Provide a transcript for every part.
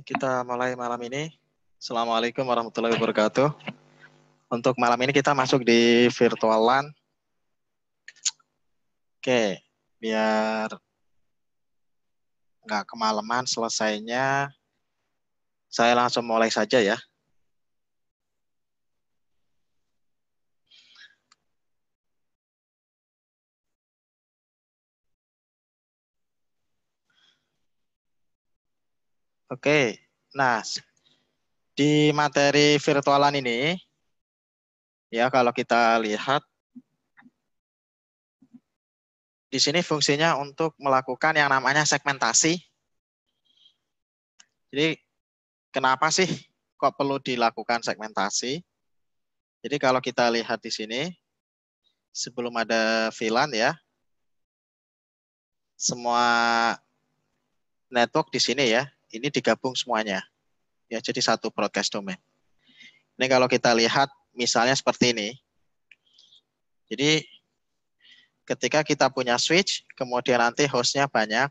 Kita mulai malam ini. Assalamualaikum warahmatullahi wabarakatuh. Untuk malam ini kita masuk di virtual LAN. Oke, biar nggak kemalaman selesainya, saya langsung mulai saja ya. Oke, nah di materi virtualan ini, ya kalau kita lihat, di sini fungsinya untuk melakukan yang namanya segmentasi. Jadi kenapa sih kok perlu dilakukan segmentasi? Jadi kalau kita lihat di sini, sebelum ada VLAN ya, semua network di sini ya, ini digabung semuanya. Ya, jadi satu broadcast domain. Ini kalau kita lihat misalnya seperti ini. Jadi ketika kita punya switch, kemudian nanti hostnya banyak.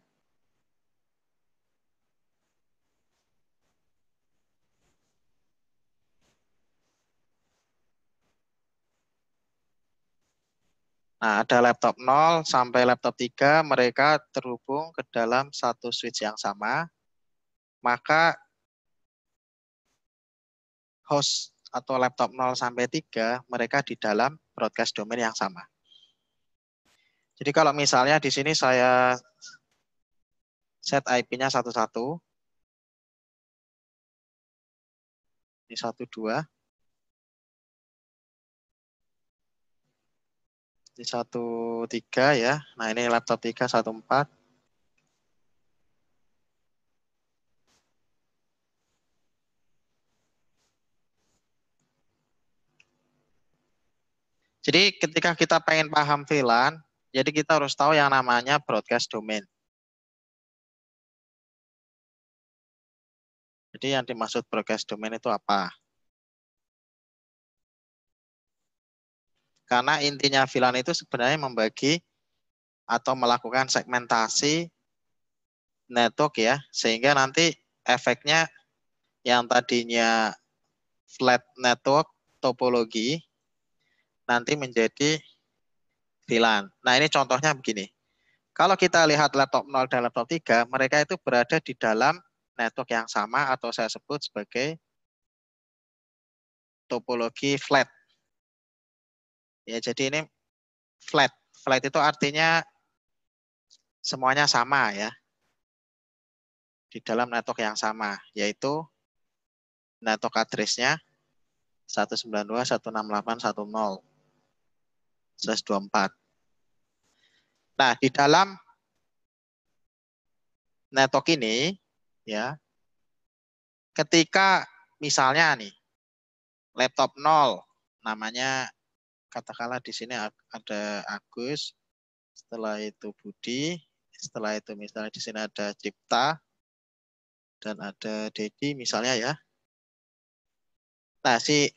Nah, ada laptop 0 sampai laptop 3, mereka terhubung ke dalam satu switch yang sama. Maka host atau laptop 0 sampai 3, mereka di dalam broadcast domain yang sama. Jadi kalau misalnya di sini saya set IP-nya 11, ini 12, di 13 ya. Nah, ini laptop 3 14. Jadi ketika kita pengen paham VLAN, jadi kita harus tahu yang namanya broadcast domain. Jadi yang dimaksud broadcast domain itu apa? Karena intinya VLAN itu sebenarnya membagi atau melakukan segmentasi network ya, sehingga nanti efeknya yang tadinya flat network topologi nanti menjadi VLAN. Nah, ini contohnya begini. Kalau kita lihat laptop 0 dan laptop 3, mereka itu berada di dalam network yang sama atau saya sebut sebagai topologi flat. Ya, jadi ini flat. Flat itu artinya semuanya sama ya. Di dalam network yang sama, yaitu network address-nya 192.168.1.0/24. Nah, di dalam network ini ya, ketika misalnya nih laptop 0 namanya katakanlah di sini ada Agus, setelah itu Budi, setelah itu misalnya di sini ada Cipta dan ada Dedi misalnya ya. Nah, si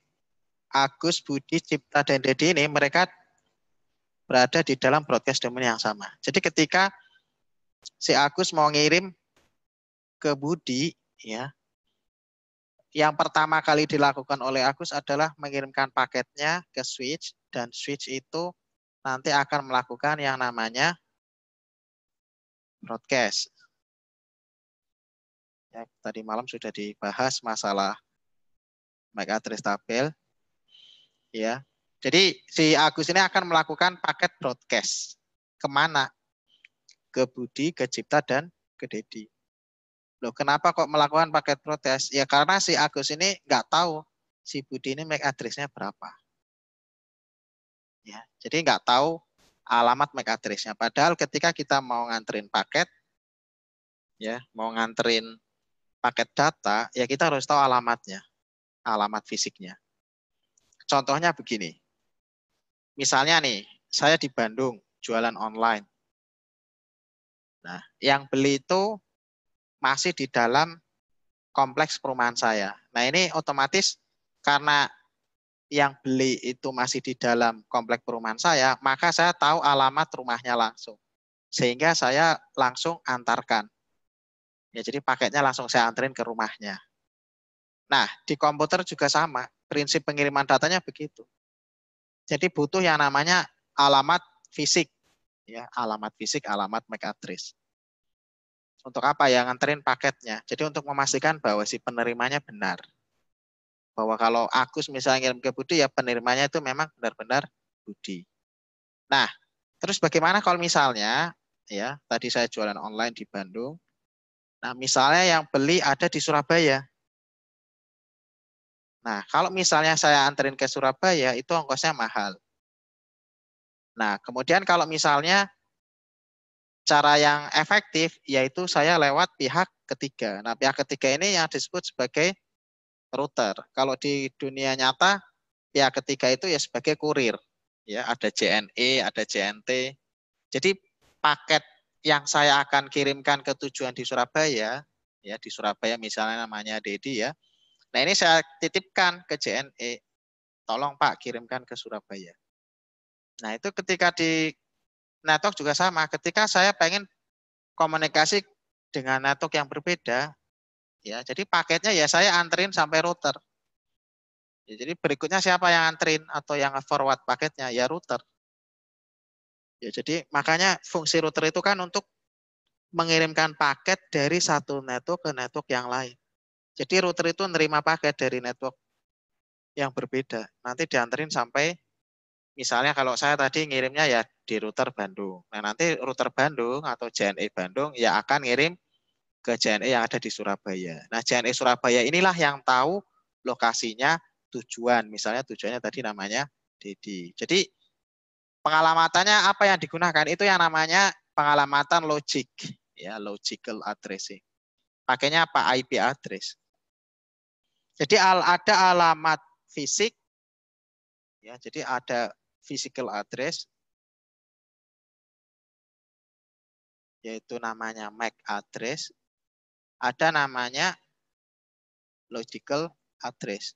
Agus, Budi, Cipta, dan Dedi ini mereka berada di dalam broadcast domain yang sama. Jadi ketika si Agus mau ngirim ke Budi, ya, yang pertama kali dilakukan oleh Agus adalah mengirimkan paketnya ke switch, dan switch itu nanti akan melakukan yang namanya broadcast. Ya, tadi malam sudah dibahas masalah MAC address tabel. Ya, jadi si Agus ini akan melakukan paket broadcast. Kemana? Ke Budi, ke Cipta, dan ke Dedi. Loh, kenapa kok melakukan paket broadcast? Ya karena si Agus ini nggak tahu si Budi ini MAC address-nya berapa. Ya, jadi nggak tahu alamat MAC address-nya. Padahal ketika kita mau nganterin paket, ya mau nganterin paket data, ya kita harus tahu alamatnya, alamat fisiknya. Contohnya begini, misalnya nih, saya di Bandung, jualan online. Nah, yang beli itu masih di dalam kompleks perumahan saya. Nah, ini otomatis karena yang beli itu masih di dalam kompleks perumahan saya, maka saya tahu alamat rumahnya langsung. Sehingga saya langsung antarkan. Ya, jadi paketnya langsung saya anterin ke rumahnya. Nah, di komputer juga sama. Prinsip pengiriman datanya begitu. Jadi butuh yang namanya alamat fisik. Ya, alamat fisik, alamat MAC address. Untuk apa ya? Nganterin paketnya. Jadi untuk memastikan bahwa si penerimanya benar. Bahwa kalau Agus misalnya ngirim ke Budi, ya penerimanya itu memang benar-benar Budi. Nah, terus bagaimana kalau misalnya, ya tadi saya jualan online di Bandung. Nah, misalnya yang beli ada di Surabaya. Nah, kalau misalnya saya anterin ke Surabaya, itu ongkosnya mahal. Nah, kemudian kalau misalnya cara yang efektif, yaitu saya lewat pihak ketiga. Nah, pihak ketiga ini yang disebut sebagai router. Kalau di dunia nyata, pihak ketiga itu ya sebagai kurir. Ya, ada JNE, ada JNT. Jadi paket yang saya akan kirimkan ke tujuan di Surabaya, ya di Surabaya misalnya namanya Dedi ya. Nah, ini saya titipkan ke JNE. Tolong Pak kirimkan ke Surabaya. Nah, itu ketika di network juga sama. Ketika saya pengen komunikasi dengan network yang berbeda, ya jadi paketnya ya saya anterin sampai router. Ya, jadi berikutnya siapa yang anterin atau yang forward paketnya? Ya router. Ya, jadi makanya fungsi router itu kan untuk mengirimkan paket dari satu network ke network yang lain. Jadi router itu menerima paket dari network yang berbeda. Nanti dianterin sampai, misalnya kalau saya tadi ngirimnya ya di router Bandung. Nah, nanti router Bandung atau JNE Bandung ya akan ngirim ke JNE yang ada di Surabaya. Nah, JNE Surabaya inilah yang tahu lokasinya tujuan. Misalnya tujuannya tadi namanya Dedi. Jadi pengalamatannya apa yang digunakan? Itu yang namanya pengalamatan logik. Ya, logical addressing. Pakainya apa? IP address. Jadi ada alamat fisik, ya. Jadi ada physical address, yaitu namanya MAC address. Ada namanya logical address.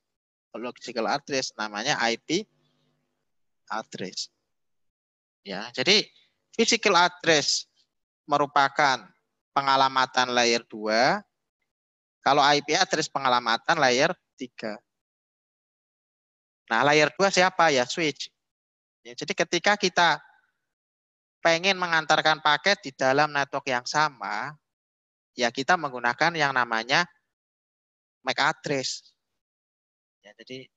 Logical address namanya IP address. Ya, jadi physical address merupakan pengalamatan layer 2. Kalau IP address pengalamatan layer 3. Nah, layer 2 siapa? Ya switch. Ya, jadi ketika kita pengen mengantarkan paket di dalam network yang sama, ya kita menggunakan yang namanya MAC address. Ya, jadi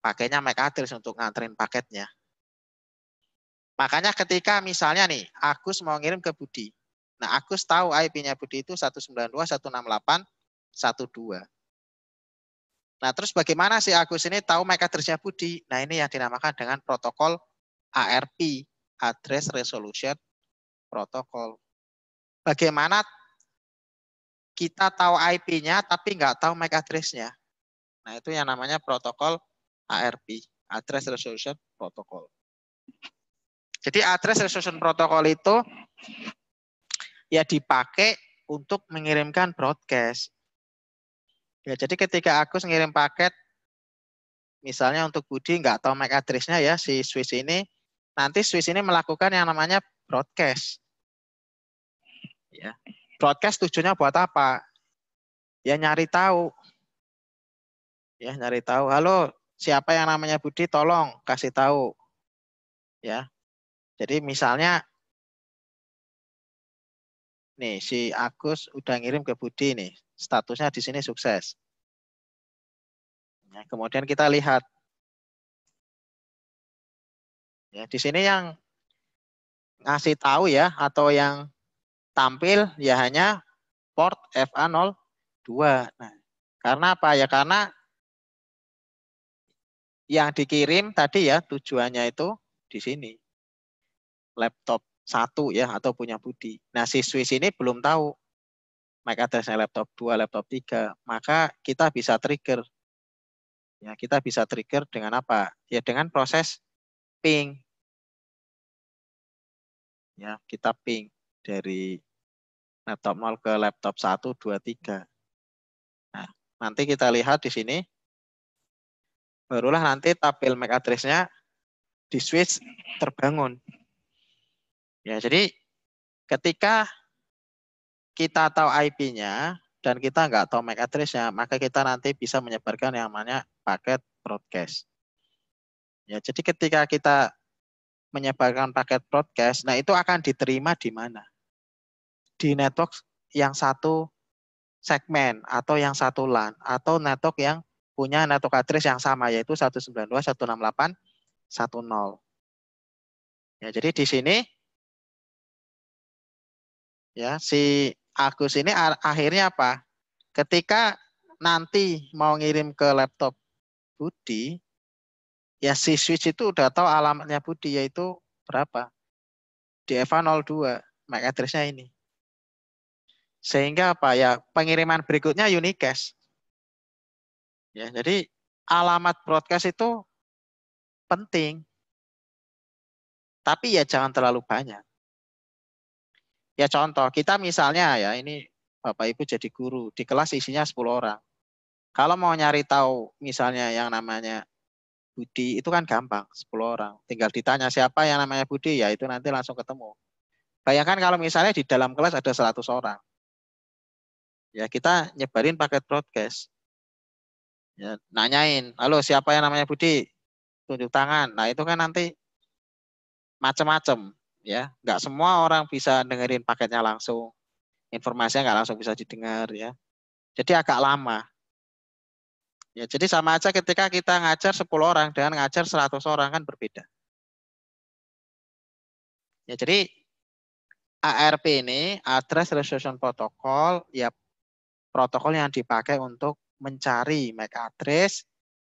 pakainya MAC address untuk nganterin paketnya. Makanya ketika misalnya nih, Agus mau ngirim ke Budi. Nah, Agus tahu IP-nya Budi itu 192.168.1.2. Nah, terus bagaimana si Agus ini tahu MAC address-nya Budi? Nah, ini yang dinamakan dengan protokol ARP, Address Resolution Protocol. Bagaimana kita tahu IP-nya tapi nggak tahu MAC address-nya? Nah, itu yang namanya protokol ARP, Address Resolution Protocol. Jadi Address Resolution Protocol itu ya dipakai untuk mengirimkan broadcast. Ya, jadi ketika Agus ngirim paket, misalnya untuk Budi nggak tahu MAC address-nya ya, si Swiss ini, nanti Swiss ini melakukan yang namanya broadcast. Ya. Broadcast tujuannya buat apa? Ya nyari tahu. Ya nyari tahu. Halo, siapa yang namanya Budi? Tolong kasih tahu. Ya. Jadi misalnya nih si Agus udah ngirim ke Budi nih, statusnya di sini sukses. Ya, kemudian kita lihat. Ya, di sini yang ngasih tahu ya atau yang tampil ya hanya port FA02. Nah, karena apa ya? Karena yang dikirim tadi ya tujuannya itu di sini. Laptop 1 ya atau punya Budi. Nah, si Swiss ini belum tahu MAC address-nya laptop 2, laptop 3. Maka kita bisa trigger. Ya, kita bisa trigger dengan apa? Ya dengan proses ping. Ya, kita ping dari laptop 0 ke laptop 1, 2, 3. Nah, nanti kita lihat di sini. Barulah nanti tabel MAC address-nya di switch terbangun. Ya, jadi ketika kita tahu IP-nya dan kita nggak tahu MAC address-nya, maka kita nanti bisa menyebarkan yang namanya paket broadcast. Ya, jadi ketika kita menyebarkan paket broadcast, nah itu akan diterima di mana? Di network yang satu segmen atau yang satu LAN atau network yang punya network address yang sama yaitu 192.168.10. Ya, jadi di sini ya si Agus ini akhirnya apa? Ketika nanti mau ngirim ke laptop Budi, ya si switch itu udah tahu alamatnya Budi yaitu berapa? DFA02, MAC address-nya ini. Sehingga apa ya? Pengiriman berikutnya unicast. Ya, jadi alamat broadcast itu penting. Tapi ya jangan terlalu banyak. Ya contoh, kita misalnya ya ini Bapak Ibu jadi guru, di kelas isinya 10 orang. Kalau mau nyari tahu misalnya yang namanya Budi itu kan gampang, 10 orang. Tinggal ditanya siapa yang namanya Budi, ya itu nanti langsung ketemu. Bayangkan kalau misalnya di dalam kelas ada 100 orang. Ya kita nyebarin paket broadcast. Ya, nanyain, halo siapa yang namanya Budi? Tunjuk tangan. Nah itu kan nanti macam-macam. Ya, nggak semua orang bisa dengerin paketnya langsung. Informasinya nggak langsung bisa didengar ya. Jadi agak lama. Ya, jadi sama aja ketika kita ngajar 10 orang dengan ngajar 100 orang kan berbeda. Ya, jadi ARP ini Address Resolution Protocol ya protokol yang dipakai untuk mencari MAC address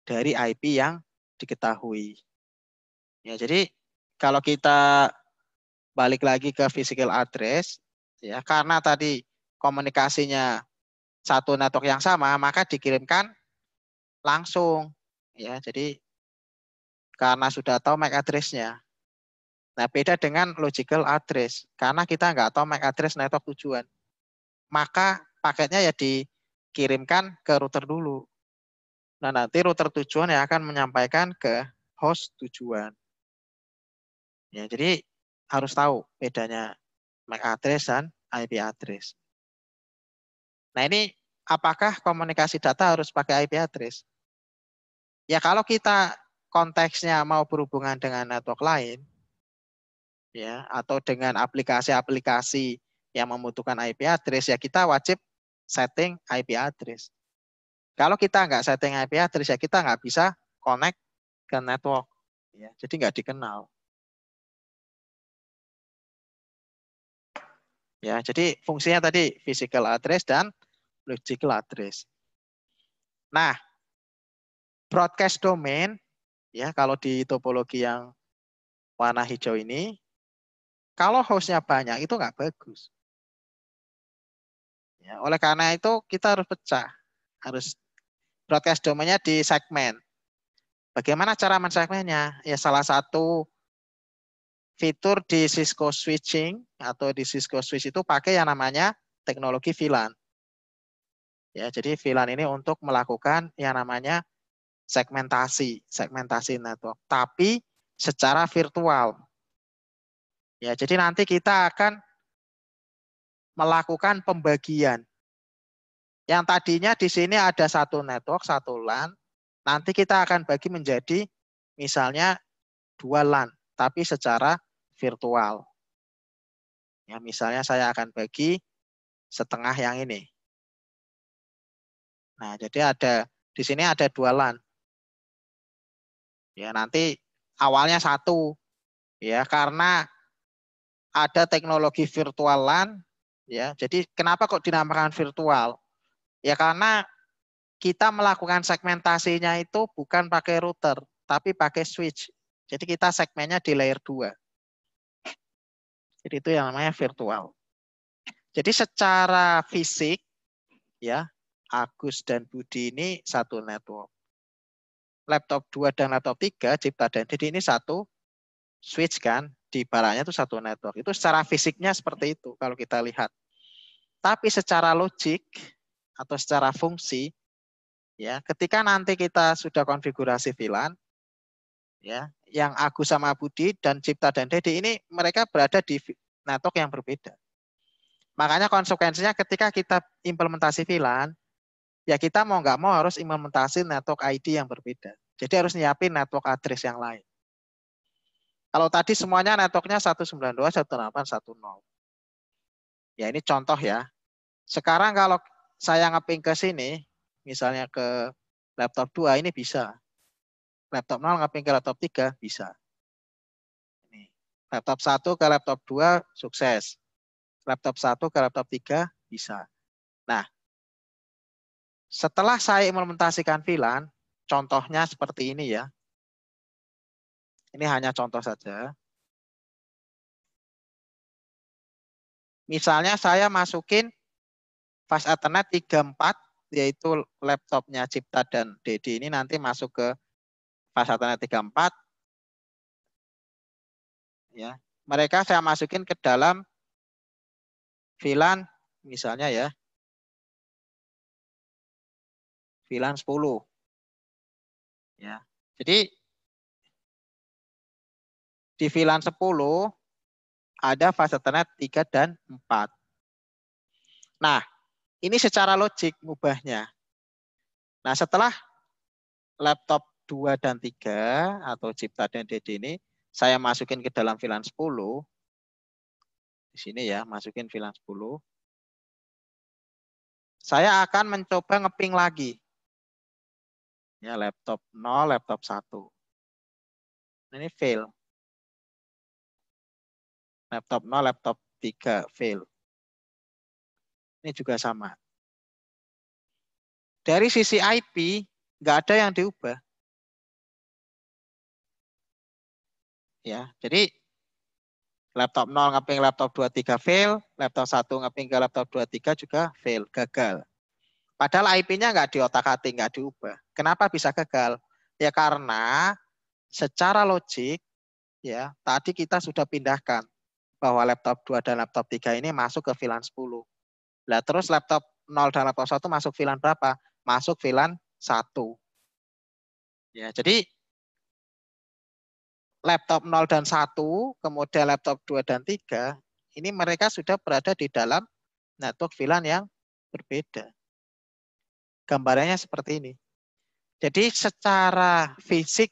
dari IP yang diketahui. Ya, jadi kalau kita balik lagi ke physical address ya karena tadi komunikasinya satu network yang sama maka dikirimkan langsung ya. Jadi karena sudah tahu MAC address-nya. Nah, beda dengan logical address. Karena kita nggak tahu MAC address network tujuan. Maka paketnya ya dikirimkan ke router dulu. Nah, nanti router tujuan yang akan menyampaikan ke host tujuan. Ya, jadi harus tahu bedanya MAC address dan IP address. Nah, ini apakah komunikasi data harus pakai IP address? Ya, kalau kita konteksnya mau berhubungan dengan network lain, ya atau dengan aplikasi-aplikasi yang membutuhkan IP address ya kita wajib setting IP address. Kalau kita nggak setting IP address ya kita nggak bisa connect ke network. Ya, jadi nggak dikenal. Ya, jadi fungsinya tadi physical address dan logical address. Nah, broadcast domain ya kalau di topologi yang warna hijau ini, kalau hostnya banyak itu nggak bagus. Ya, oleh karena itu kita harus pecah, harus broadcast domainnya di segmen. Bagaimana cara mensegmennya? Ya salah satu fitur di Cisco switching atau di Cisco switch itu pakai yang namanya teknologi VLAN. Ya, jadi VLAN ini untuk melakukan yang namanya segmentasi network, tapi secara virtual. Ya, jadi nanti kita akan melakukan pembagian. Yang tadinya di sini ada satu network, satu LAN, nanti kita akan bagi menjadi misalnya 2 LAN, tapi secara virtual. Ya, misalnya saya akan bagi setengah yang ini. Nah, jadi di sini ada 2 LAN. Ya, nanti awalnya satu. Ya, karena ada teknologi virtual LAN, ya. Jadi kenapa kok dinamakan virtual? Ya karena kita melakukan segmentasinya itu bukan pakai router, tapi pakai switch. Jadi kita segmennya di layer 2. Jadi itu yang namanya virtual. Jadi secara fisik ya Agus dan Budi ini satu network. Laptop 2 dan laptop 3 Cipta dan Didi ini satu switch kan, di barangnya itu satu network. Itu secara fisiknya seperti itu kalau kita lihat. Tapi secara logik atau secara fungsi ya, ketika nanti kita sudah konfigurasi VLAN ya, yang Agus sama Budi dan Cipta dan Dedi ini mereka berada di network yang berbeda. Makanya konsekuensinya ketika kita implementasi VLAN, ya kita mau nggak mau harus implementasi network ID yang berbeda. Jadi harus nyiapin network address yang lain. Kalau tadi semuanya networknya 192.168.1.0. Ya ini contoh ya. Sekarang kalau saya ngeping ke sini, misalnya ke laptop 2 ini bisa. Laptop 0 ngeping ke laptop 3 bisa. Ini. Laptop 1 ke laptop 2 sukses. Laptop 1 ke laptop 3 bisa. Nah, setelah saya implementasikan VLAN, contohnya seperti ini ya. Ini hanya contoh saja. Misalnya saya masukin Fast Ethernet 34, yaitu laptopnya Cipta dan Dedi ini nanti masuk ke Fast Ethernet 34. Ya. Mereka saya masukin ke dalam VLAN, misalnya ya. VLAN 10. Ya. Jadi di VLAN 10 ada Fast Ethernet 3 dan 4. Nah, ini secara logik ngubahnya. Nah, setelah laptop 2 dan 3 atau Cipta dan Dedi ini saya masukin ke dalam VLAN 10. Di sini ya, masukin VLAN 10. Saya akan mencoba ngeping lagi. Ya, laptop 0, laptop 1. Ini fail. Laptop 0, laptop 3 fail. Ini juga sama. Dari sisi IP, nggak ada yang diubah. Ya, jadi laptop 0 ngeping laptop 23 fail, laptop 1 ngeping ke laptop 23 juga fail, gagal. Padahal IP-nya nggak diotak-atik, nggak diubah. Kenapa bisa gagal? Ya karena secara logik, ya tadi kita sudah pindahkan bahwa laptop 2 dan laptop 3 ini masuk ke VLAN 10. Nah, terus laptop 0 dan laptop 1 masuk VLAN berapa? Masuk VLAN 1. Ya, jadi laptop 0 dan 1, kemudian laptop 2 dan 3, ini mereka sudah berada di dalam network VLAN yang berbeda. Gambarannya seperti ini. Jadi secara fisik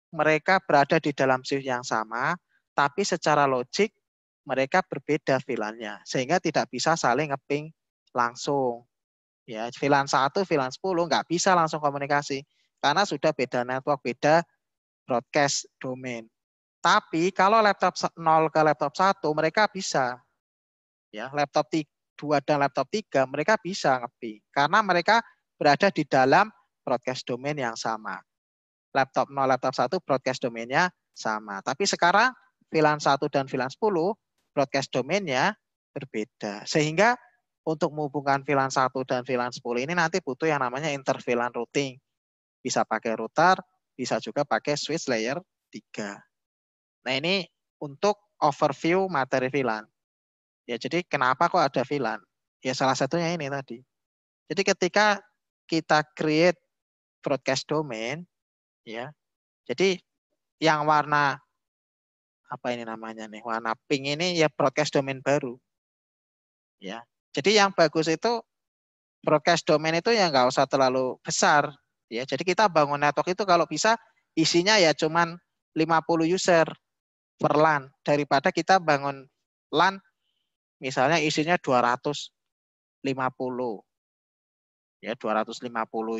mereka berada di dalam shift yang sama, tapi secara logik mereka berbeda VLAN-nya, sehingga tidak bisa saling ngeping langsung. Ya, VLAN 1, VLAN 10 nggak bisa langsung komunikasi karena sudah beda network, beda broadcast domain. Tapi kalau laptop 0 ke laptop 1 mereka bisa. Ya, laptop 2 dan laptop 3 mereka bisa ngeping karena mereka berada di dalam broadcast domain yang sama. Laptop 0, laptop 1 broadcast domainnya sama. Tapi sekarang VLAN 1 dan VLAN 10 broadcast domainnya berbeda. Sehingga untuk menghubungkan VLAN 1 dan VLAN 10 ini nanti butuh yang namanya inter-VLAN routing. Bisa pakai router, bisa juga pakai switch layer 3. Nah ini untuk overview materi VLAN. Ya jadi kenapa kok ada VLAN? Ya salah satunya ini tadi. Jadi ketika kita create broadcast domain, ya. Jadi yang warna apa ini namanya nih? Warna pink ini ya broadcast domain baru. Ya. Jadi yang bagus itu broadcast domain itu ya nggak usah terlalu besar. Ya. Jadi kita bangun network itu kalau bisa isinya ya cuman 50 user per LAN daripada kita bangun LAN misalnya isinya 250. Ya 250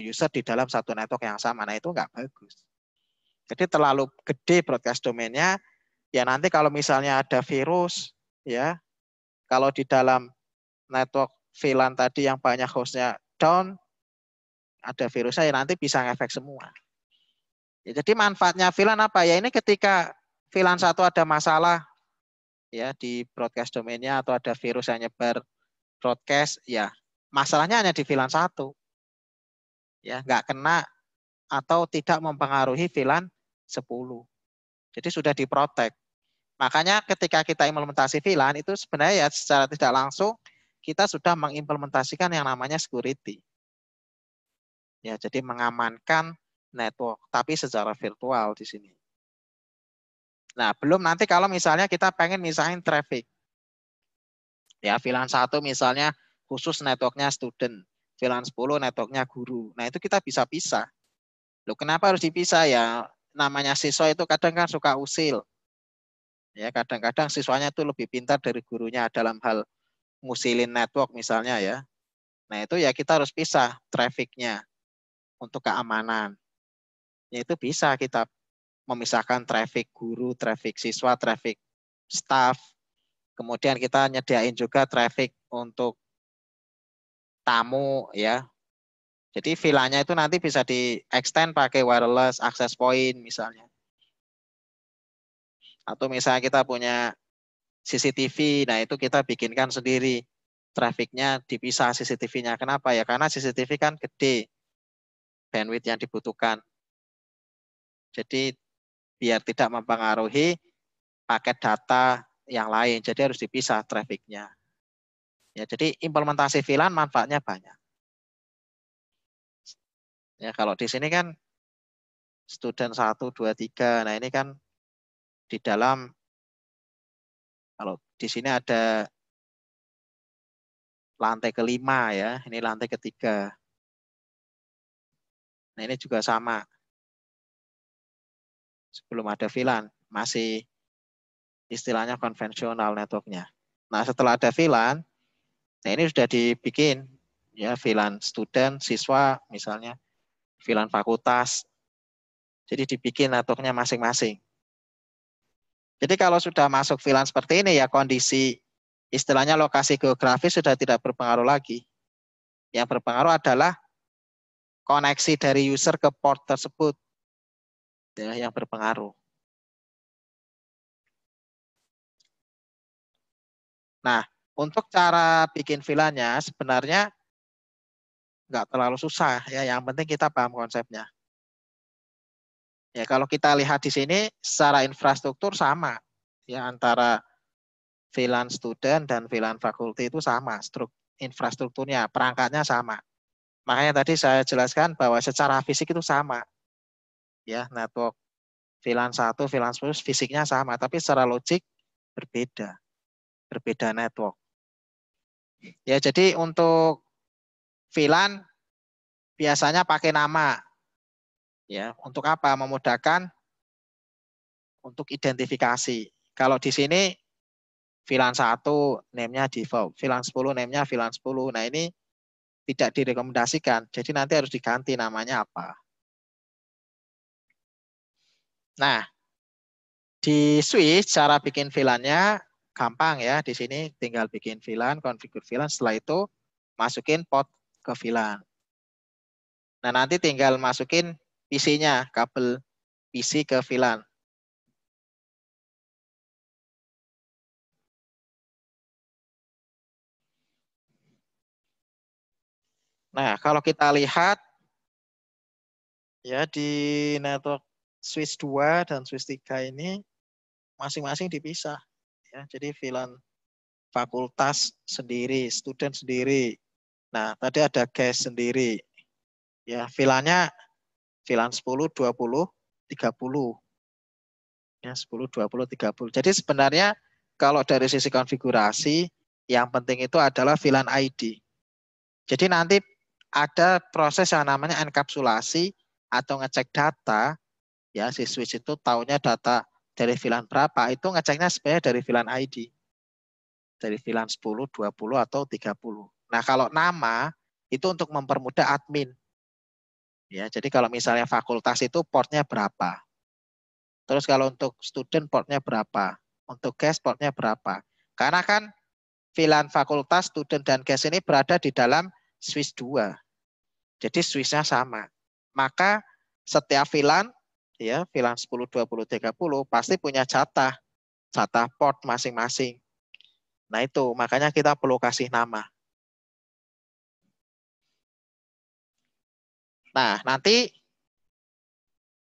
user di dalam satu network yang sama. Nah, itu nggak bagus. Jadi terlalu gede broadcast domainnya, ya nanti kalau misalnya ada virus, ya kalau di dalam network VLAN tadi yang banyak hostnya down, ada virusnya ya nanti bisa ngefek semua. Ya, jadi manfaatnya VLAN apa? Ya ini ketika VLAN satu ada masalah ya di broadcast domainnya atau ada virus yang nyebar broadcast, ya masalahnya hanya di VLAN satu. Ya, nggak kena atau tidak mempengaruhi VLAN 10. Jadi sudah diprotek. Makanya ketika kita implementasi VLAN itu sebenarnya ya secara tidak langsung kita sudah mengimplementasikan yang namanya security. Ya, jadi mengamankan network, tapi secara virtual di sini. Nah, belum nanti kalau misalnya kita pengen misahin traffic. Ya, VLAN 1 misalnya khusus networknya student, VLAN 10 networknya guru. Nah, itu kita bisa pisah. Loh, kenapa harus dipisah ya? Namanya siswa itu kadang kan suka usil. Ya, kadang-kadang siswanya itu lebih pintar dari gurunya dalam hal ngusilin network misalnya ya. Nah, itu ya kita harus pisah trafficnya untuk keamanan. Ya, itu bisa kita memisahkan traffic guru, traffic siswa, traffic staff. Kemudian kita nyediain juga traffic untuk tamu ya. Jadi VLAN-nya itu nanti bisa di-extend pakai wireless access point misalnya. Atau misalnya kita punya CCTV, nah itu kita bikinkan sendiri. Trafficnya dipisah CCTV-nya. Kenapa ya? Karena CCTV kan gede bandwidth yang dibutuhkan. Jadi biar tidak mempengaruhi paket data yang lain. Jadi harus dipisah trafficnya. Ya, jadi implementasi VLAN manfaatnya banyak. Ya, kalau di sini kan student 1, 2, 3. Nah, ini kan di dalam, kalau di sini ada lantai kelima ya, ini lantai ketiga. Nah, ini juga sama. Sebelum ada VLAN, masih istilahnya konvensional networknya. Nah, setelah ada VLAN, nah ini sudah dibikin ya VLAN student, siswa misalnya, VLAN fakultas. Jadi dibikin networknya masing-masing. Jadi kalau sudah masuk VLAN seperti ini ya kondisi istilahnya lokasi geografis sudah tidak berpengaruh lagi. Yang berpengaruh adalah koneksi dari user ke port tersebut ya, yang berpengaruh. Nah, untuk cara bikin VLAN-nya sebenarnya nggak terlalu susah ya. Yang penting kita paham konsepnya. Ya, kalau kita lihat di sini secara infrastruktur sama ya antara VLAN student dan VLAN fakulti itu sama, infrastrukturnya, perangkatnya sama. Makanya tadi saya jelaskan bahwa secara fisik itu sama. Ya, network VLAN 1, VLAN 10 fisiknya sama, tapi secara logik berbeda. Berbeda network. Ya, jadi untuk VLAN biasanya pakai nama. Ya, untuk apa? Memudahkan untuk identifikasi. Kalau di sini VLAN 1 name-nya default, VLAN 10 name-nya VLAN 10. Nah, ini tidak direkomendasikan. Jadi nanti harus diganti namanya apa. Nah, di switch cara bikin VLAN-nya gampang ya. Di sini tinggal bikin VLAN, konfigur VLAN. Setelah itu masukin port ke VLAN. Nah, nanti tinggal masukin PC-nya, kabel PC ke VLAN. Nah, kalau kita lihat ya di network switch 2 dan switch 3 ini masing-masing dipisah. Ya, jadi VLAN fakultas sendiri, student sendiri. Nah, tadi ada guest sendiri. Ya, VLAN-nya VLAN 10, 20, 30. Ya, 10, 20, 30. Jadi sebenarnya kalau dari sisi konfigurasi, yang penting itu adalah VLAN ID. Jadi nanti ada proses yang namanya enkapsulasi atau ngecek data. Ya, si switch itu taunya data dari VLAN berapa, itu ngeceknya sebenarnya dari VLAN ID. Dari VLAN 10, 20, atau 30. Nah, kalau nama, itu untuk mempermudah admin. Ya, jadi kalau misalnya fakultas itu portnya berapa. Terus kalau untuk student portnya berapa. Untuk guest portnya berapa. Karena kan VLAN fakultas, student, dan guest ini berada di dalam switch 2. Jadi switch-nya sama. Maka setiap VLAN, ya VLAN 10, 20, 30, pasti punya jatah port masing-masing. Nah itu, makanya kita perlu kasih nama. Nah, nanti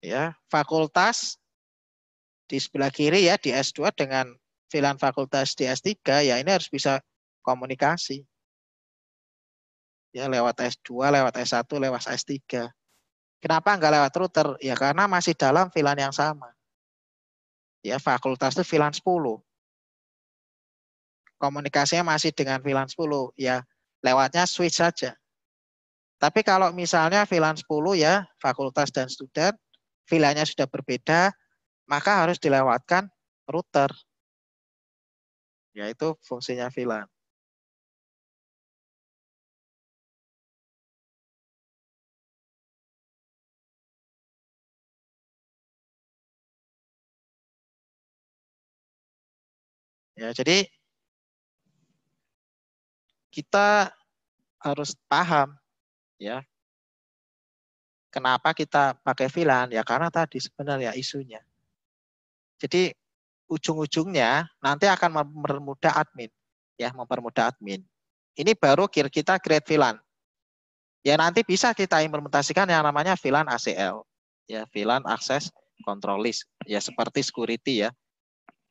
ya fakultas di sebelah kiri ya di S2 dengan VLAN fakultas di S3 ya ini harus bisa komunikasi. Ya lewat S2, lewat S1, lewat S3. Kenapa nggak lewat router? Ya karena masih dalam VLAN yang sama. Ya fakultas itu VLAN 10. komunikasinya masih dengan VLAN 10, ya lewatnya switch saja. Tapi kalau misalnya VLAN 10 ya, fakultas dan student, VLAN-nya sudah berbeda, maka harus dilewatkan router. Yaitu fungsinya VLAN. Ya, jadi kita harus paham ya kenapa kita pakai VLAN, ya karena tadi sebenarnya isunya. Jadi ujung-ujungnya nanti akan mempermudah admin, ya mempermudah admin. Ini baru kita create VLAN. Ya nanti bisa kita implementasikan yang namanya VLAN ACL, ya VLAN Access Control List, ya seperti security ya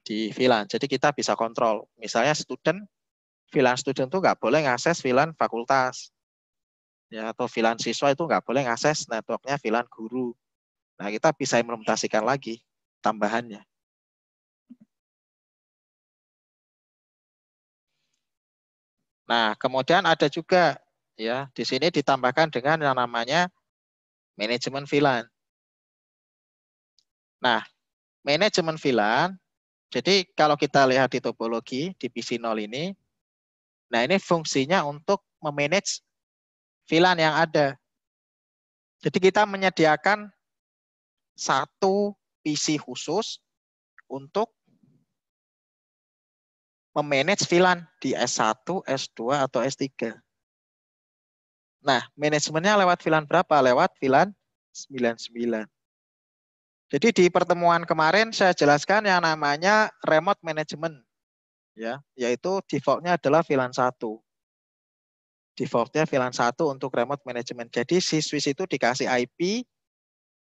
di VLAN. Jadi kita bisa kontrol, misalnya VLAN student tuh nggak boleh ngakses VLAN fakultas, ya atau VLAN siswa itu nggak boleh ngakses networknya VLAN guru. Nah kita bisa implementasikan lagi tambahannya. Nah kemudian ada juga ya di sini ditambahkan dengan yang namanya manajemen VLAN. Nah manajemen VLAN, jadi kalau kita lihat di topologi di PC0 ini, nah ini fungsinya untuk memanage VLAN yang ada. Jadi kita menyediakan satu PC khusus untuk memanage VLAN di S1, S2, atau S3. Nah, manajemennya lewat VLAN berapa? Lewat VLAN 99. Jadi di pertemuan kemarin saya jelaskan yang namanya remote management, ya, yaitu defaultnya adalah VLAN 1. Defaultnya VLAN 1 untuk remote management. Jadi si switch itu dikasih IP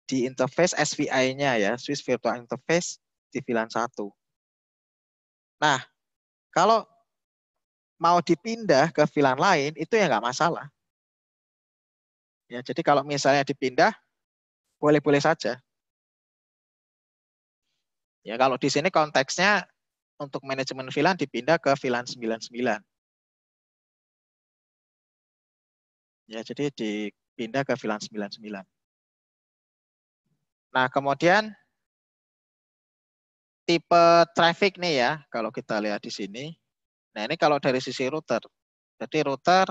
di interface SVI-nya ya, switch virtual interface di VLAN 1. Nah, kalau mau dipindah ke VLAN lain itu ya nggak masalah. Ya, jadi kalau misalnya dipindah boleh-boleh saja. Ya, kalau di sini konteksnya untuk manajemen VLAN dipindah ke VLAN 99. Ya, jadi dipindah ke VLAN 99. Nah, kemudian tipe traffic nih ya, kalau kita lihat di sini. Nah, ini kalau dari sisi router. Jadi router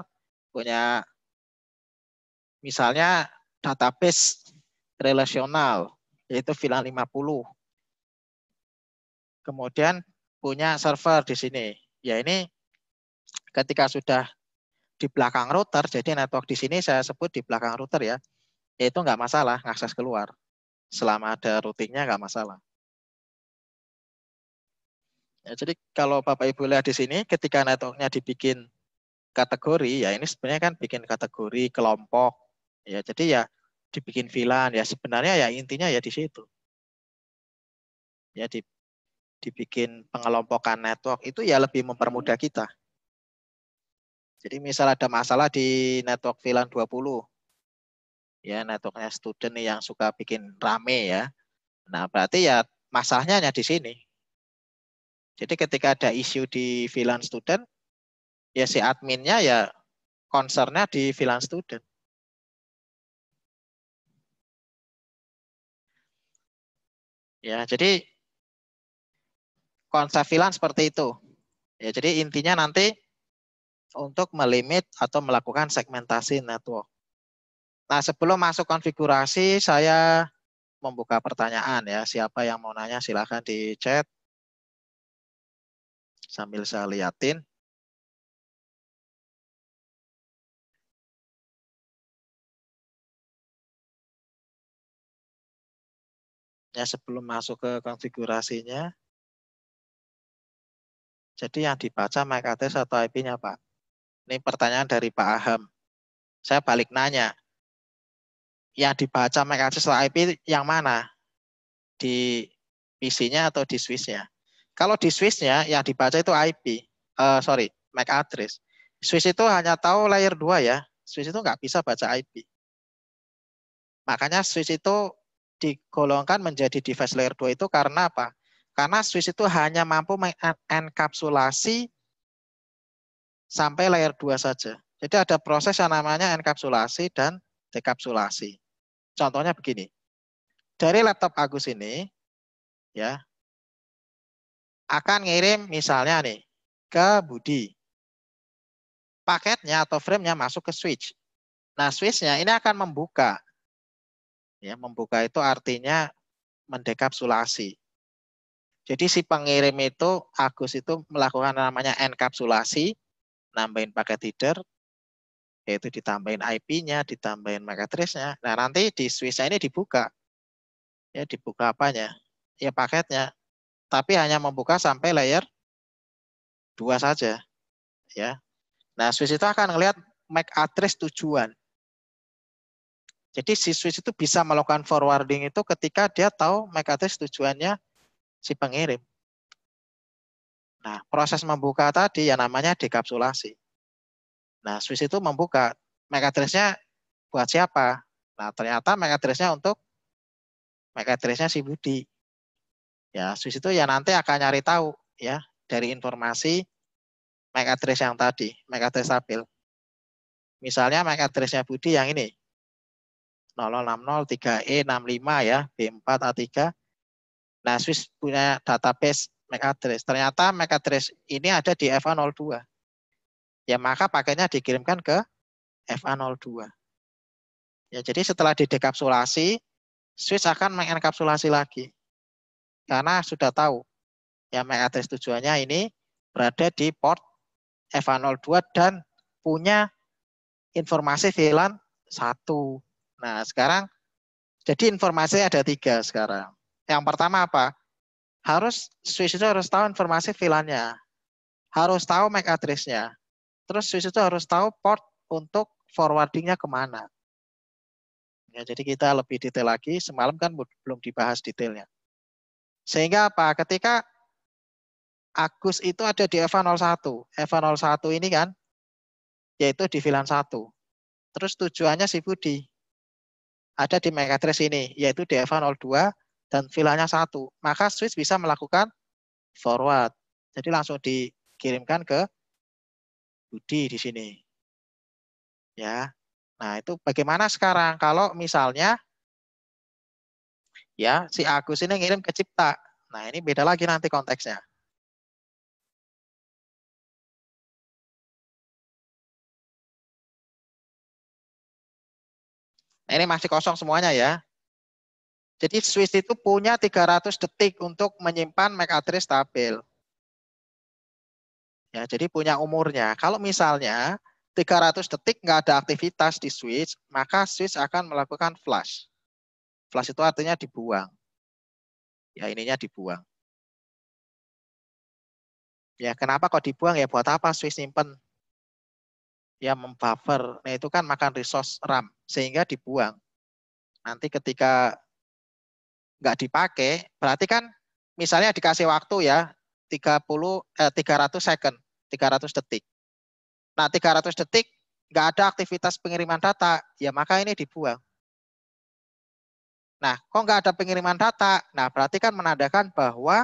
punya misalnya database relasional, yaitu VLAN 50. Kemudian punya server di sini. Ya ini ketika sudah di belakang router, jadi network di sini saya sebut di belakang router ya, itu nggak masalah ngakses keluar. Selama ada routingnya nggak masalah. Ya, jadi kalau Bapak Ibu lihat di sini, ketika networknya dibikin kategori, ya ini sebenarnya kan bikin kategori kelompok. Ya, jadi ya dibikin VLAN, ya sebenarnya ya intinya ya di situ. Ya dibikin pengelompokan network itu ya lebih mempermudah kita. Jadi misal ada masalah di network VLAN 20, ya networknya student yang suka bikin rame ya. Nah berarti ya masalahnya hanya di sini. Jadi ketika ada isu di VLAN student, ya si adminnya ya concernnya di VLAN student. Ya jadi konsep VLAN seperti itu. Ya jadi intinya nanti untuk melimit atau melakukan segmentasi network. Nah sebelum masuk konfigurasi saya membuka pertanyaan ya. Siapa yang mau nanya silahkan di chat. Sambil saya liatin. Ya sebelum masuk ke konfigurasinya. Jadi yang dibaca MAC address atau IP-nya Pak? Ini pertanyaan dari Pak Aham. Saya balik nanya. Yang dibaca MAC address atau IP yang mana? Di PC-nya atau di switch-nya? Kalau di switch-nya yang dibaca itu IP. Sorry, MAC address. Switch itu hanya tahu layer 2 ya. Switch itu nggak bisa baca IP. Makanya switch itu digolongkan menjadi device layer 2 itu karena apa? Karena switch itu hanya mampu mengenkapsulasi sampai layer 2 saja. Jadi ada proses yang namanya enkapsulasi dan dekapsulasi. Contohnya begini. Dari laptop Agus ini ya akan ngirim misalnya nih ke Budi. Paketnya atau frame-nya masuk ke switch. Nah, switch-nya ini akan membuka. Ya, membuka itu artinya mendekapsulasi. Jadi si pengirim itu Agus itu melakukan namanya enkapsulasi, nambahin paket header, yaitu ditambahin IP-nya, ditambahin MAC address-nya. Nah, nanti di switch-nya ini dibuka. Ya, dibuka apanya? Ya, paketnya. Tapi hanya membuka sampai layer 2 saja. Ya. Nah, switch itu akan melihat MAC address tujuan. Jadi si switch itu bisa melakukan forwarding itu ketika dia tahu MAC address tujuannya si pengirim. Nah, proses membuka tadi yang namanya dekapsulasi. Nah, switch itu membuka MAC address-nya buat siapa? Nah, ternyata MAC address-nya untuk MAC address-nya si Budi. Ya, switch itu ya nanti akan nyari tahu ya dari informasi MAC address yang tadi, MAC address tabel. Misalnya MAC address-nya Budi yang ini. 0060-3E65 ya, B4A3. Nah, switch punya database MAC address. Ternyata MAC address ini ada di FA02. Ya, maka paketnya dikirimkan ke FA02. Ya, jadi setelah didekapsulasi, switch akan mengenkapsulasi lagi. Karena sudah tahu ya MAC address tujuannya ini berada di port FA02 dan punya informasi VLAN 1. Nah, sekarang jadi informasi ada 3 sekarang. Yang pertama apa? Switch itu harus tahu informasi VLAN-nya. Harus tahu MAC address-nya. Terus switch itu harus tahu port untuk forwarding-nya kemana. Ya, jadi kita lebih detail lagi. Semalam kan belum dibahas detailnya. Sehingga apa? Ketika Agus itu ada di FA01. FA01 ini kan yaitu di VLAN 1. Terus tujuannya si Budi ada di MAC address ini, yaitu di FA02 dan VLAN-nya 1. Maka switch bisa melakukan forward. Jadi langsung dikirimkan ke Budi di sini. Ya. Nah, itu bagaimana sekarang kalau misalnya ya si Agus ini ngirim ke Cipta. Nah, ini beda lagi nanti konteksnya. Nah, ini masih kosong semuanya ya. Jadi switch itu punya 300 detik untuk menyimpan MAC address tabel. Ya, jadi punya umurnya. Kalau misalnya 300 detik nggak ada aktivitas di switch, maka switch akan melakukan flush. Flush itu artinya dibuang. Ya, ininya dibuang. Ya, kenapa kok dibuang? Ya, buat apa switch simpen? Ya, membuffer. Nah, itu kan makan resource RAM. Sehingga dibuang. Nanti ketika nggak dipakai, berarti kan misalnya dikasih waktu ya 300 second, 300 detik. Nah, 300 detik nggak ada aktivitas pengiriman data, ya maka ini dibuang. Nah, kok nggak ada pengiriman data? Nah, berarti kan menandakan bahwa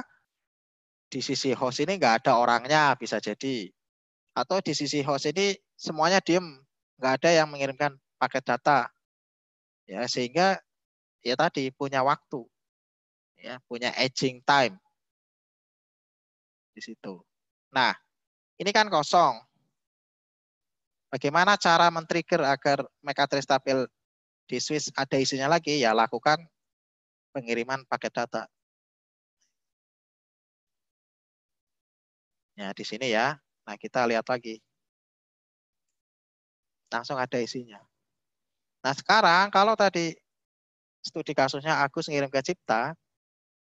di sisi host ini nggak ada orangnya, bisa jadi. Atau di sisi host ini semuanya diem, nggak ada yang mengirimkan paket data. Ya, sehingga ya tadi punya waktu, ya punya aging time di situ. Nah, ini kan kosong. Bagaimana cara men-trigger agar MAC address tabel di switch ada isinya lagi? Ya, lakukan pengiriman paket data. Ya, di sini ya. Nah, kita lihat lagi. Langsung ada isinya. Nah, sekarang kalau tadi studi kasusnya Agus ngirim ke Cipta,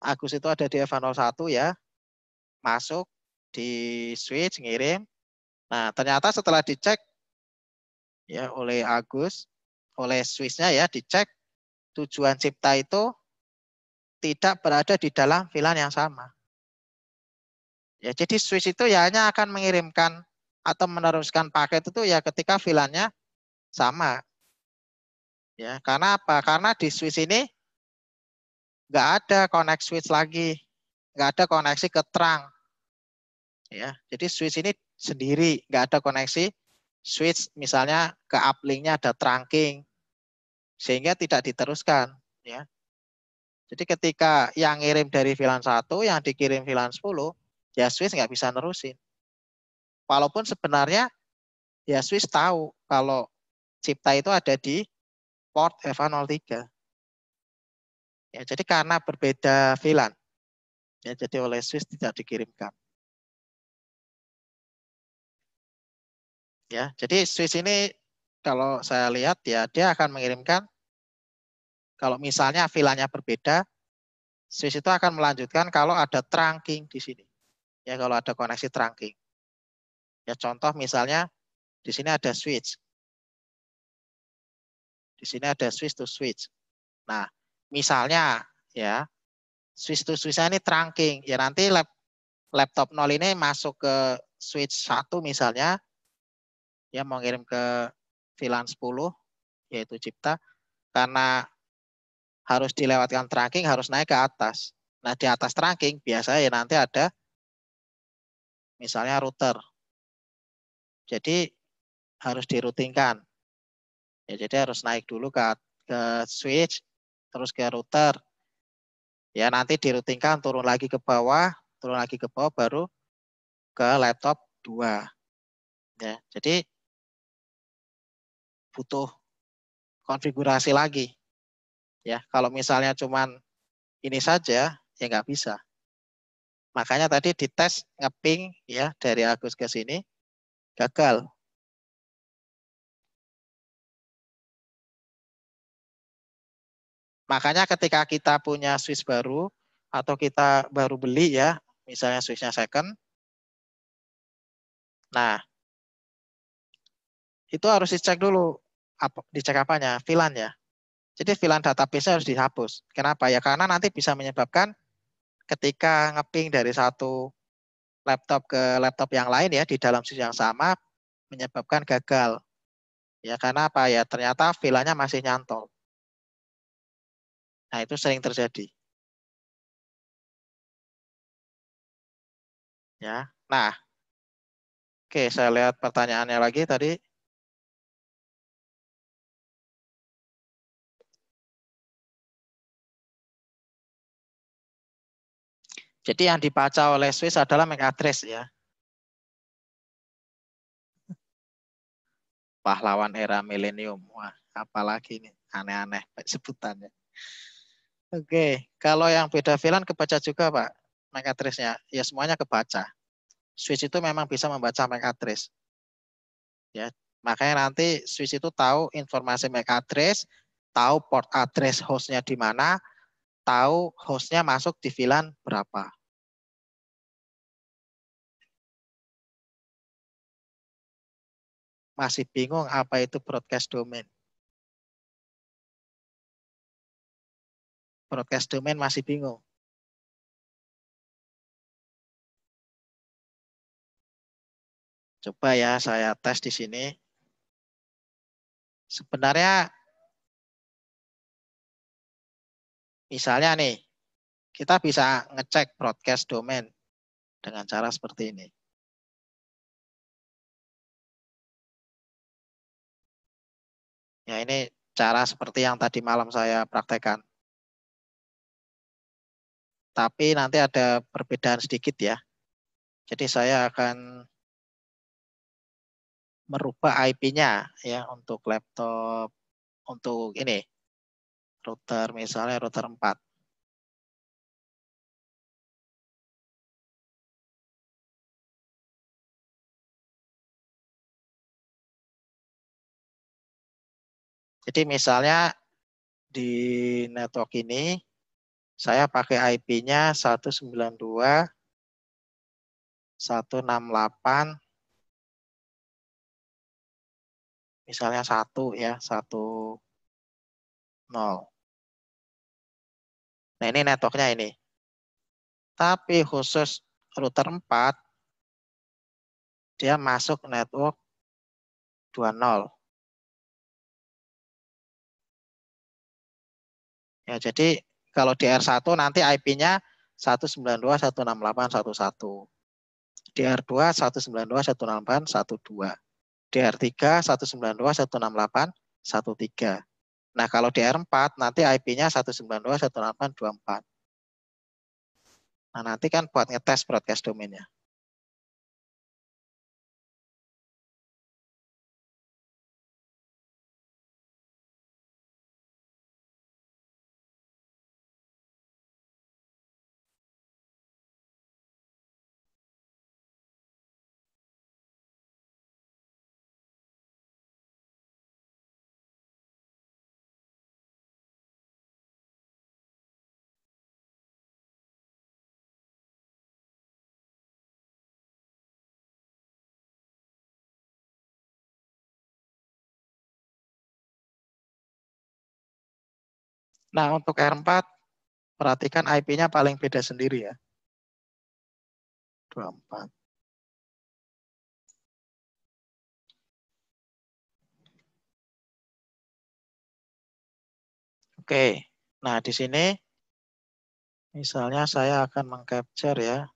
Agus itu ada di FA01 ya, masuk di switch, ngirim. Nah, ternyata setelah dicek ya oleh Agus, oleh switch-nya ya, dicek tujuan Cipta itu tidak berada di dalam VLAN yang sama. Ya, jadi switch itu ya hanya akan mengirimkan atau meneruskan paket itu ya ketika VLAN-nya sama. Ya, karena apa? Karena di switch ini nggak ada connect switch lagi, nggak ada koneksi ke terang. Ya, jadi switch ini sendiri, nggak ada koneksi switch, misalnya ke uplink-nya ada trunking, sehingga tidak diteruskan. Ya. Jadi ketika yang ngirim dari VLAN 1, yang dikirim VLAN 10, ya switch nggak bisa nerusin. Walaupun sebenarnya ya switch tahu kalau cipta itu ada di port FA03. Ya, jadi karena berbeda VLAN, ya, jadi oleh switch tidak dikirimkan. Ya, jadi switch ini kalau saya lihat ya dia akan mengirimkan kalau misalnya VLAN-nya berbeda, switch itu akan melanjutkan kalau ada trunking di sini. Ya, kalau ada koneksi trunking. Ya, contoh misalnya di sini ada switch. Di sini ada switch to switch. Nah, misalnya ya switch to switch ini trunking. Ya nanti laptop 0 ini masuk ke switch 1 misalnya, ya mau ngirim ke VLAN 10 yaitu cipta, karena harus dilewatkan trunking harus naik ke atas. Nah, di atas trunking biasanya ya nanti ada misalnya router. Jadi harus dirutingkan. Ya, jadi harus naik dulu ke switch, terus ke router. Ya, nanti dirutingkan turun lagi ke bawah baru ke laptop 2. Ya, jadi butuh konfigurasi lagi. Ya, kalau misalnya cuman ini saja ya nggak bisa. Makanya tadi dites ngeping ya dari Agus ke sini gagal. Makanya ketika kita punya switch baru atau kita baru beli ya, misalnya switchnya second, nah itu harus dicek dulu, dicek apanya, VLAN ya. Jadi VLAN database harus dihapus. Kenapa ya? Karena nanti bisa menyebabkan ketika ngeping dari satu laptop ke laptop yang lain ya di dalam switch yang sama menyebabkan gagal. Ya karena apa ya? Ternyata VLAN-nya masih nyantol. Nah itu sering terjadi. Ya. Nah, oke saya lihat pertanyaannya lagi tadi. Jadi yang dibaca oleh switch adalah MAC address ya. Pahlawan era milenium. Wah, apalagi ini aneh-aneh sebutannya. Oke, kalau yang beda VLAN kebaca juga Pak MAC address-nya. Ya semuanya kebaca. Switch itu memang bisa membaca MAC address. Ya, makanya nanti switch itu tahu informasi MAC address, tahu port address hostnya di mana, tahu hostnya masuk di VLAN berapa. Masih bingung apa itu broadcast domain? Broadcast domain masih bingung. Coba ya saya tes di sini. Sebenarnya misalnya nih, kita bisa ngecek broadcast domain dengan cara seperti ini. Ya ini cara seperti yang tadi malam saya praktekkan. Tapi nanti ada perbedaan sedikit ya. Jadi saya akan merubah IP-nya ya untuk laptop, untuk ini router misalnya router 4. Jadi misalnya di network ini saya pakai IP-nya 192.168 misalnya 1 ya, 1.0. Nah, ini networknya ini. Tapi khusus router 4 dia masuk network 20. Ya, jadi kalau di R1 nanti IP-nya 192.168.1.1. DR2 192.168.1.2. DR3 192.168.1.3. Nah, kalau DR4 nanti IP-nya 192.168.24. Nah, nanti kan buat ngetes broadcast domainnya. Nah, untuk R4, perhatikan IP-nya paling beda sendiri ya. 24. Oke, nah di sini misalnya saya akan mengcapture ya.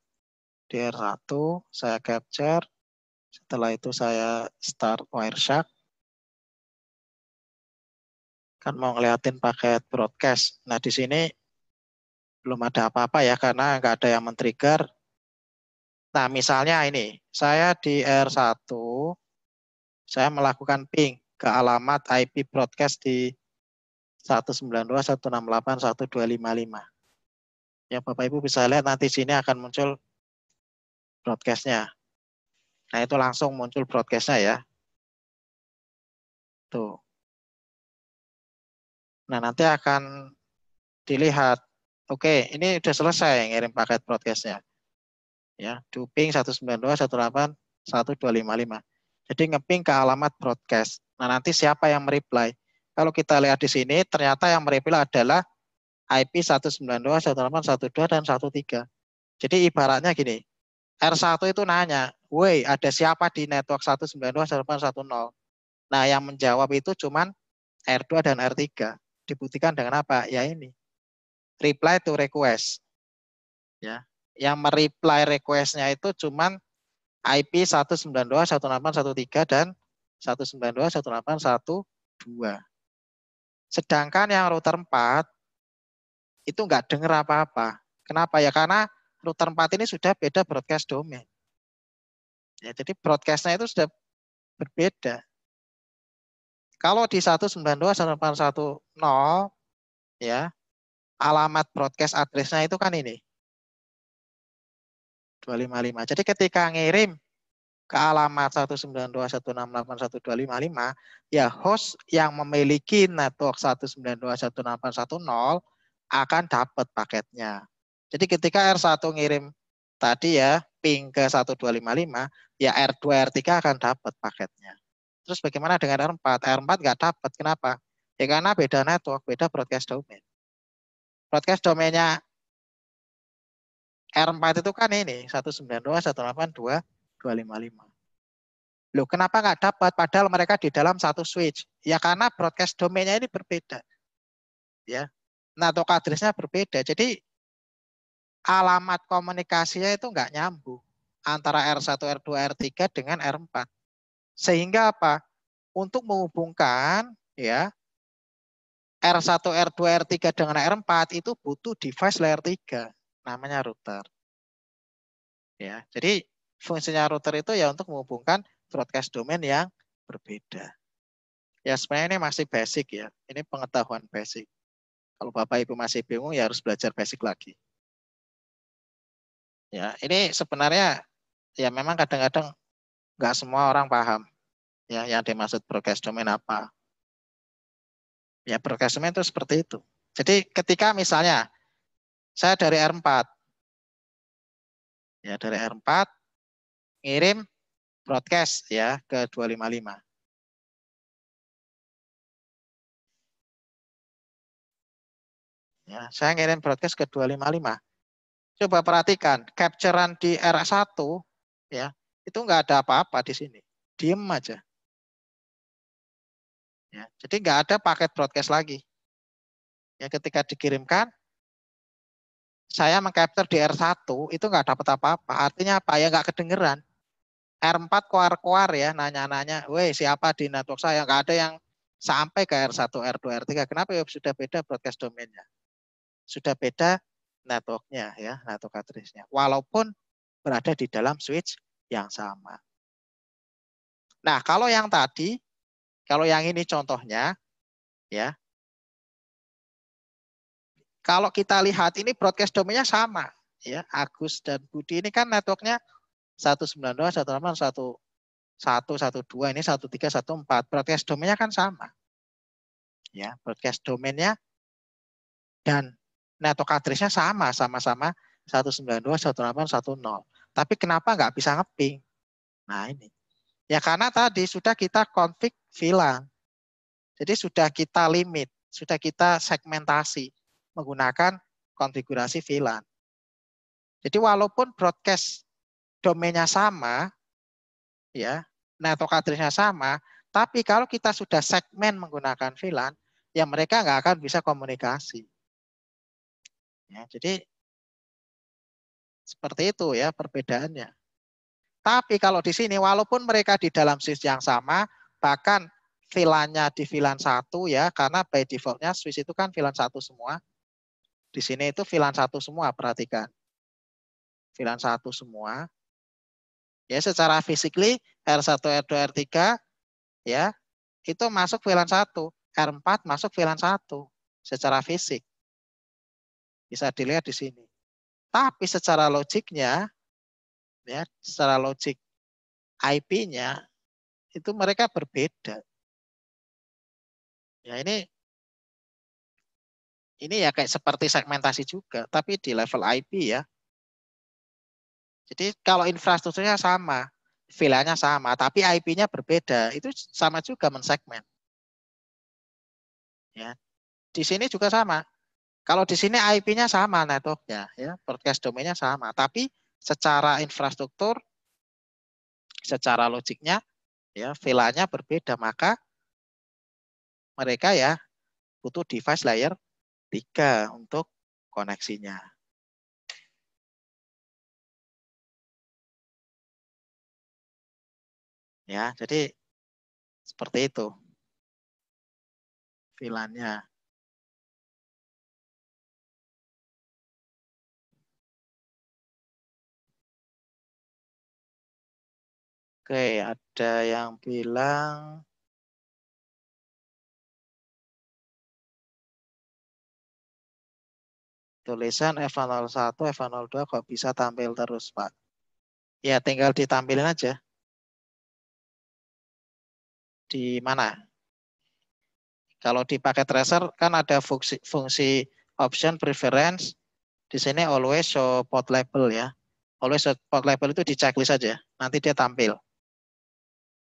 DR1, saya capture. Setelah itu saya start Wireshark. Kan mau ngeliatin paket broadcast. Nah, di sini belum ada apa-apa ya, karena nggak ada yang men-trigger. Nah, misalnya ini, saya di R1, saya melakukan ping ke alamat IP broadcast di 192.168.1.255. Ya, Bapak Ibu bisa lihat nanti sini akan muncul broadcast-nya. Nah, itu langsung muncul broadcast-nya ya. Tuh. Nah, nanti akan dilihat. Oke, ini udah selesai ngirim paket broadcast-nya. Ya, duping 192.168.1.255. Jadi ngeping ke alamat broadcast. Nah, nanti siapa yang mereply? Kalau kita lihat di sini, ternyata yang mereply adalah IP 192.168.1.2 dan 1.3. Jadi ibaratnya gini, R1 itu nanya, woi ada siapa di network 192.168.1.0? Nah, yang menjawab itu cuman R2 dan R3. Dibuktikan dengan apa? Ya ini, reply to request. Ya, yang mereply request-nya itu cuman IP 192.168.1.3 dan 192.168.1.2. Sedangkan yang router 4 itu nggak dengar apa-apa. Kenapa ya? Karena router 4 ini sudah beda broadcast domain. Ya, jadi broadcast-nya itu sudah berbeda. Kalau di 192.168.1.0 ya, alamat broadcast address-nya itu kan ini 255. Jadi ketika ngirim ke alamat 192.168.1.255, ya host yang memiliki network 192.168.1.0 akan dapat paketnya. Jadi ketika R1 ngirim tadi ya ping ke 1.255, ya R2, R3 akan dapat paketnya. Terus bagaimana dengan R4? R4 nggak dapat. Kenapa? Ya karena beda network, beda broadcast domain. Broadcast domainnya R4 itu kan ini 192.168.2.255. Loh, kenapa nggak dapat? Padahal mereka di dalam satu switch. Ya karena broadcast domainnya ini berbeda. Ya, network address-nya berbeda. Jadi alamat komunikasinya itu nggak nyambung antara R1, R2, R3 dengan R4. Sehingga apa? Untuk menghubungkan ya R1, R2, R3 dengan R4 itu butuh device layer 3 namanya router. Ya, jadi fungsinya router itu ya untuk menghubungkan broadcast domain yang berbeda. Ya sebenarnya ini masih basic ya. Ini pengetahuan basic. Kalau Bapak Ibu masih bingung ya harus belajar basic lagi. Ya, ini sebenarnya ya memang kadang-kadang nggak semua orang paham ya yang dimaksud broadcast domain apa. Ya broadcast domain itu seperti itu. Jadi ketika misalnya saya dari R4 ya dari R4 ngirim broadcast ya ke 255. Ya, saya ngirim broadcast ke 255. Coba perhatikan, capturean di R1 ya, itu nggak ada apa-apa di sini. Diem aja. Ya, jadi nggak ada paket broadcast lagi. Ya, ketika dikirimkan, saya mengcapture di R1 itu nggak dapat apa-apa. Artinya apa? Ya nggak kedengeran. R4 koar-koar ya, nanya-nanya, weh siapa di network saya? Nggak ada yang sampai ke R1, R2, R3. Kenapa? Ya sudah beda broadcast domainnya. Sudah beda networknya ya, network address-nya. Walaupun berada di dalam switch yang sama. Nah, kalau yang tadi, kalau yang ini contohnya, ya, kalau kita lihat ini broadcast domainnya sama. Ya, Agus dan Budi ini kan networknya 192, 168, 112, ini 1314. Broadcast domainnya kan sama. Ya, broadcast domainnya dan network address-nya sama, sama-sama 192, 168, 10. Tapi kenapa nggak bisa ngeping? Nah ini. Ya karena tadi sudah kita config VLAN. Jadi sudah kita limit, sudah kita segmentasi menggunakan konfigurasi VLAN. Jadi walaupun broadcast domainnya sama, ya, network address-nya sama, tapi kalau kita sudah segmen menggunakan VLAN, ya mereka nggak akan bisa komunikasi. Ya, jadi seperti itu ya perbedaannya. Tapi kalau di sini walaupun mereka di dalam switch yang sama, bahkan VLAN-nya di VLAN 1 ya, karena by default-nya switch itu kan VLAN 1 semua. Di sini itu VLAN 1 semua, perhatikan. VLAN 1 semua. Ya secara physically R1, R2, R3 ya, itu masuk VLAN 1, R4 masuk VLAN 1 secara fisik. Bisa dilihat di sini. Tapi secara logiknya ya, secara logik IP-nya itu mereka berbeda. Ya ini ya kayak seperti segmentasi juga, tapi di level IP ya. Jadi kalau infrastrukturnya sama, VLAN-nya sama, tapi IP-nya berbeda, itu sama juga mensegmen. Ya, di sini juga sama. Kalau di sini IP-nya sama networknya, ya, broadcast domainnya sama, tapi secara infrastruktur, secara logiknya, ya, VLAN-nya berbeda, maka mereka ya butuh device layer 3 untuk koneksinya. Ya, jadi seperti itu VLAN-nya. Oke, ada yang bilang tulisan F01, F02 kok bisa tampil terus, Pak? Ya, tinggal ditampilin aja. Di mana? Kalau di paket tracer kan ada fungsi option preference. Di sini always show port label ya. Always show port label itu di checklist saja. Nanti dia tampil.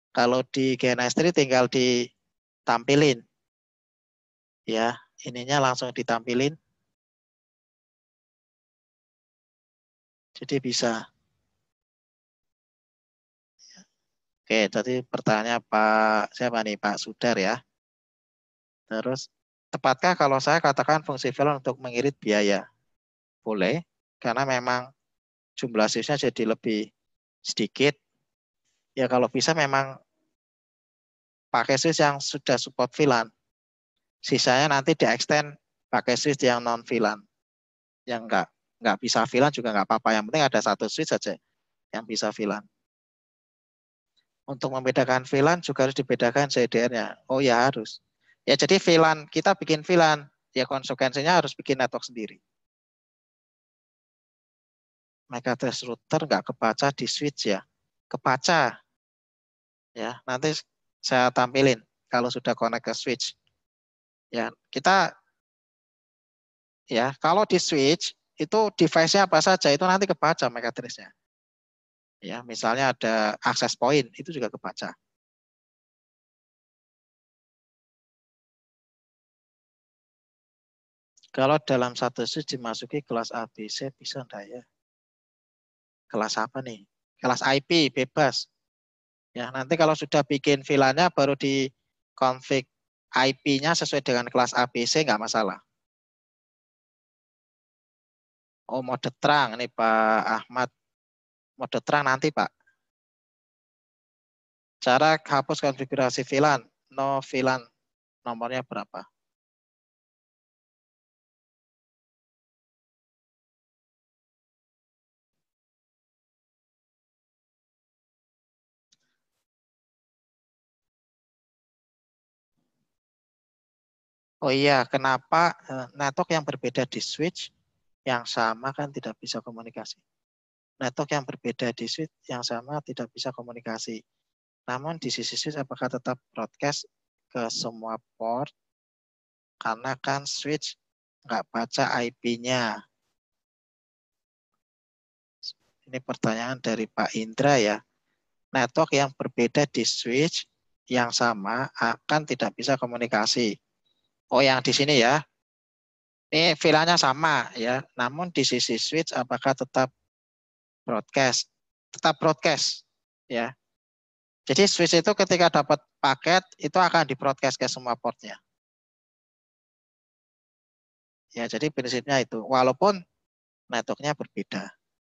Kalau di GNS3 tinggal ditampilin. Ya, ininya langsung ditampilin. Jadi bisa. Oke, tadi pertanyaan Pak siapa nih? Pak Sudar ya. Terus, tepatkah kalau saya katakan fungsi VLAN untuk mengirit biaya? Boleh, karena memang jumlah switch-nya jadi lebih sedikit. Ya kalau bisa memang pakai switch yang sudah support VLAN. Sisanya nanti di-extend pakai switch yang non VLAN. Yang nggak bisa VLAN juga nggak apa-apa. Yang penting ada satu switch saja yang bisa VLAN. Untuk membedakan VLAN juga harus dibedakan CDR-nya. Oh ya harus. Ya jadi VLAN, kita bikin VLAN. Ya konsekuensinya harus bikin network sendiri. MAC address router nggak kebaca di switch ya. Kebaca. Ya, nanti saya tampilin kalau sudah connect ke switch. Ya, kita ya kalau di switch itu device-nya apa saja itu nanti kebaca MAC address-nya. Ya, misalnya ada access point itu juga kebaca. Kalau dalam satu switch dimasuki kelas ABC bisa enggak ya? Kelas apa nih? Kelas IP bebas. Ya, nanti kalau sudah bikin VLAN-nya baru di config IP-nya sesuai dengan kelas ABC nggak masalah. Oh, mode terang. Ini Pak Ahmad. Mode terang nanti, Pak. Cara hapus konfigurasi VLAN. No VLAN. Nomornya berapa? Oh iya, kenapa network yang berbeda di switch yang sama kan tidak bisa komunikasi? Network yang berbeda di switch yang sama tidak bisa komunikasi. Namun di sisi switch apakah tetap broadcast ke semua port? Karena kan switch nggak baca IP-nya. Ini pertanyaan dari Pak Indra ya. Network yang berbeda di switch yang sama akan tidak bisa komunikasi. Oh, yang di sini ya. Ini VLAN-nya sama ya. Namun di sisi switch apakah tetap broadcast? Tetap broadcast ya. Jadi switch itu ketika dapat paket itu akan di-broadcast ke semua portnya. Ya, jadi prinsipnya itu. Walaupun networknya berbeda.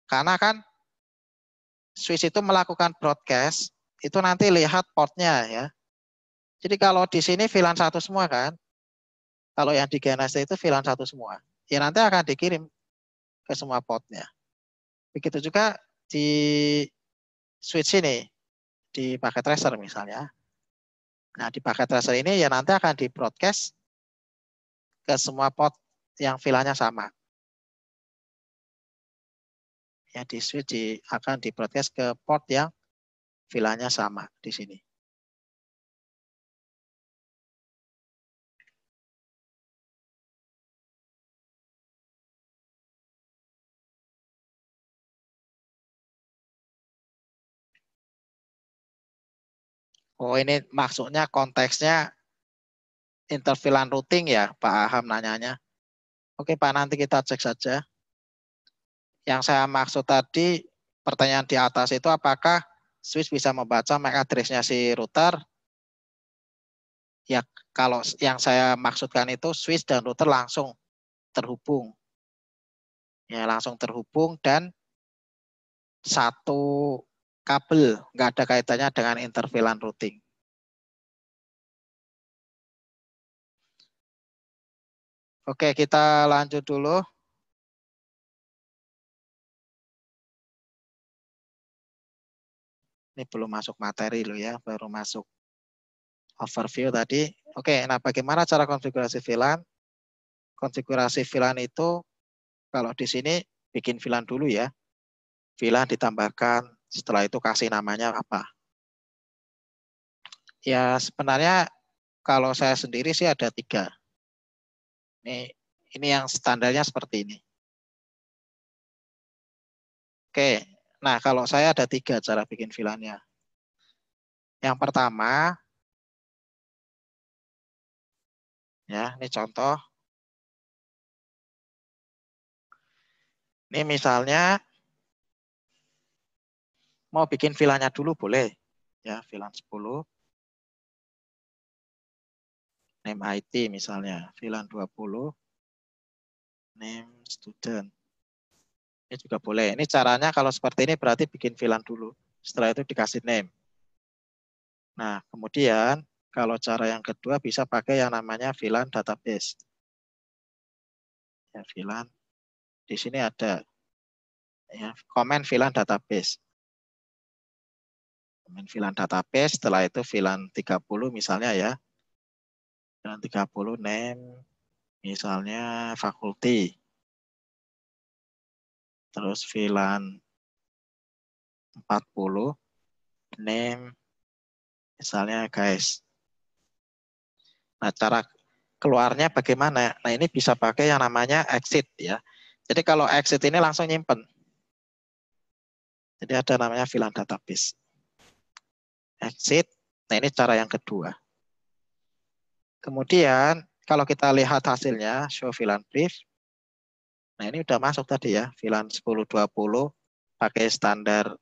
Karena kan switch itu melakukan broadcast, itu nanti lihat portnya ya. Jadi kalau di sini VLAN satu semua kan, kalau yang di GNST itu VLAN satu semua. Ya nanti akan dikirim ke semua portnya. Begitu juga di switch ini, di paket tracer misalnya. Nah di paket tracer ini ya nanti akan di broadcast ke semua port yang VLAN-nya sama. Ya di switch akan di broadcast ke port yang VLAN-nya sama di sini. Oh ini maksudnya konteksnya interVLAN routing ya Pak Aham nanyanya. Oke Pak, nanti kita cek saja. Yang saya maksud tadi, pertanyaan di atas itu apakah switch bisa membaca MAC address-nya si router? Ya, kalau yang saya maksudkan itu switch dan router langsung terhubung. Ya, langsung terhubung dan satu kabel, nggak ada kaitannya dengan interVLAN routing. Oke, kita lanjut dulu. Ini belum masuk materi loh ya, baru masuk overview tadi. Oke, nah bagaimana cara konfigurasi VLAN? Konfigurasi VLAN itu kalau di sini bikin VLAN dulu ya. VLAN ditambahkan, setelah itu kasih namanya apa. Ya sebenarnya kalau saya sendiri sih ada 3. Ini yang standarnya seperti ini. Oke, nah kalau saya ada 3 cara bikin VLAN-nya. Yang pertama, ya ini contoh. Ini misalnya mau bikin VLAN-nya dulu boleh. Ya, VLAN 10. Name IT misalnya, VLAN 20. Name student. Ini juga boleh. Ini caranya kalau seperti ini berarti bikin VLAN dulu. Setelah itu dikasih name. Nah, kemudian kalau cara yang kedua bisa pakai yang namanya VLAN database. Ya, VLAN. Di sini ada ya, komen VLAN database. Komen VLAN database, setelah itu VLAN 30 misalnya ya. VLAN 30 name misalnya fakulti. Terus VLAN 40 name misalnya guys. Nah, cara keluarnya bagaimana? Nah, ini bisa pakai yang namanya exit ya. Jadi kalau exit ini langsung nyimpen. Jadi ada namanya VLAN database. Exit. Nah, ini cara yang kedua. Kemudian kalau kita lihat hasilnya, show VLAN brief. Nah, ini udah masuk tadi ya, VLAN 1020 pakai standar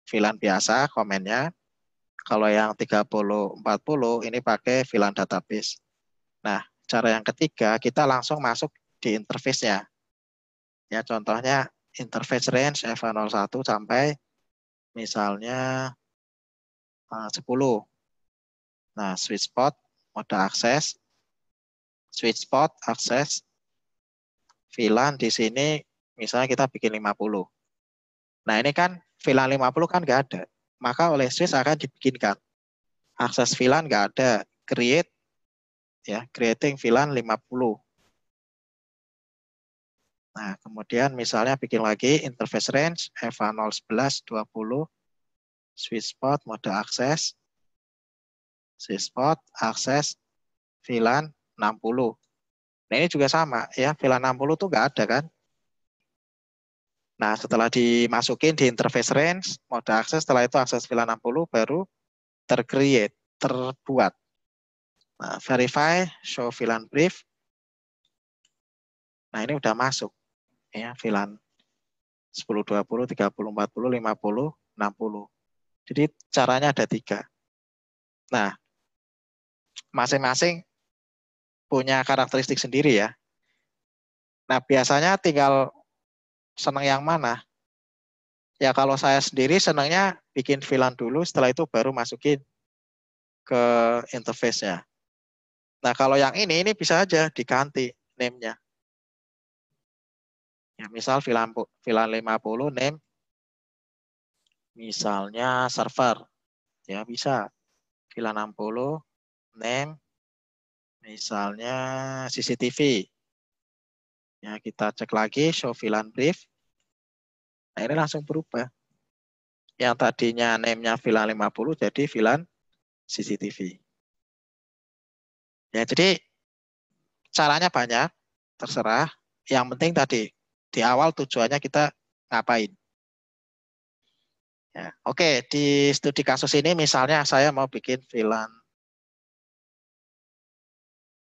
VLAN biasa komennya. Kalau yang 3040 ini pakai VLAN database. Nah, cara yang ketiga kita langsung masuk di interface-nya. Ya, contohnya interface range EVA01 sampai misalnya 10. Nah, sweet spot, mode akses, sweet spot, akses, VLAN di sini misalnya kita bikin 50. Nah, ini kan VLAN 50 kan nggak ada. Maka oleh Swiss akan dibikinkan. Akses VLAN nggak ada. Create, ya, creating VLAN 50. Nah, kemudian misalnya bikin lagi interface range EVA 011 20 sweet spot mode akses sweet spot akses VLAN 60. Nah, ini juga sama ya, VLAN 60 tuh nggak ada kan. Nah, setelah dimasukin di interface range mode akses, setelah itu akses VLAN 60 baru tercreate, terbuat. Nah, verify show VLAN brief. Nah, ini udah masuk ya, VLAN 10, 20, 30, 40, 50, 60. Jadi caranya ada 3. Nah, masing-masing punya karakteristik sendiri ya. Nah, biasanya tinggal senang yang mana. Ya, kalau saya sendiri senangnya bikin VLAN dulu, setelah itu baru masukin ke interface-nya. Nah, kalau yang ini bisa aja diganti name-nya. Ya, misal VLAN 50 name misalnya server. Ya, bisa. VLAN 60 name misalnya CCTV. Ya, kita cek lagi show VLAN brief. Nah, ini langsung berubah. Yang tadinya name-nya VLAN 50 jadi VLAN CCTV. Ya, jadi caranya banyak, terserah. Yang penting tadi di awal tujuannya kita ngapain. Ya, oke, di studi kasus ini misalnya saya mau bikin VLAN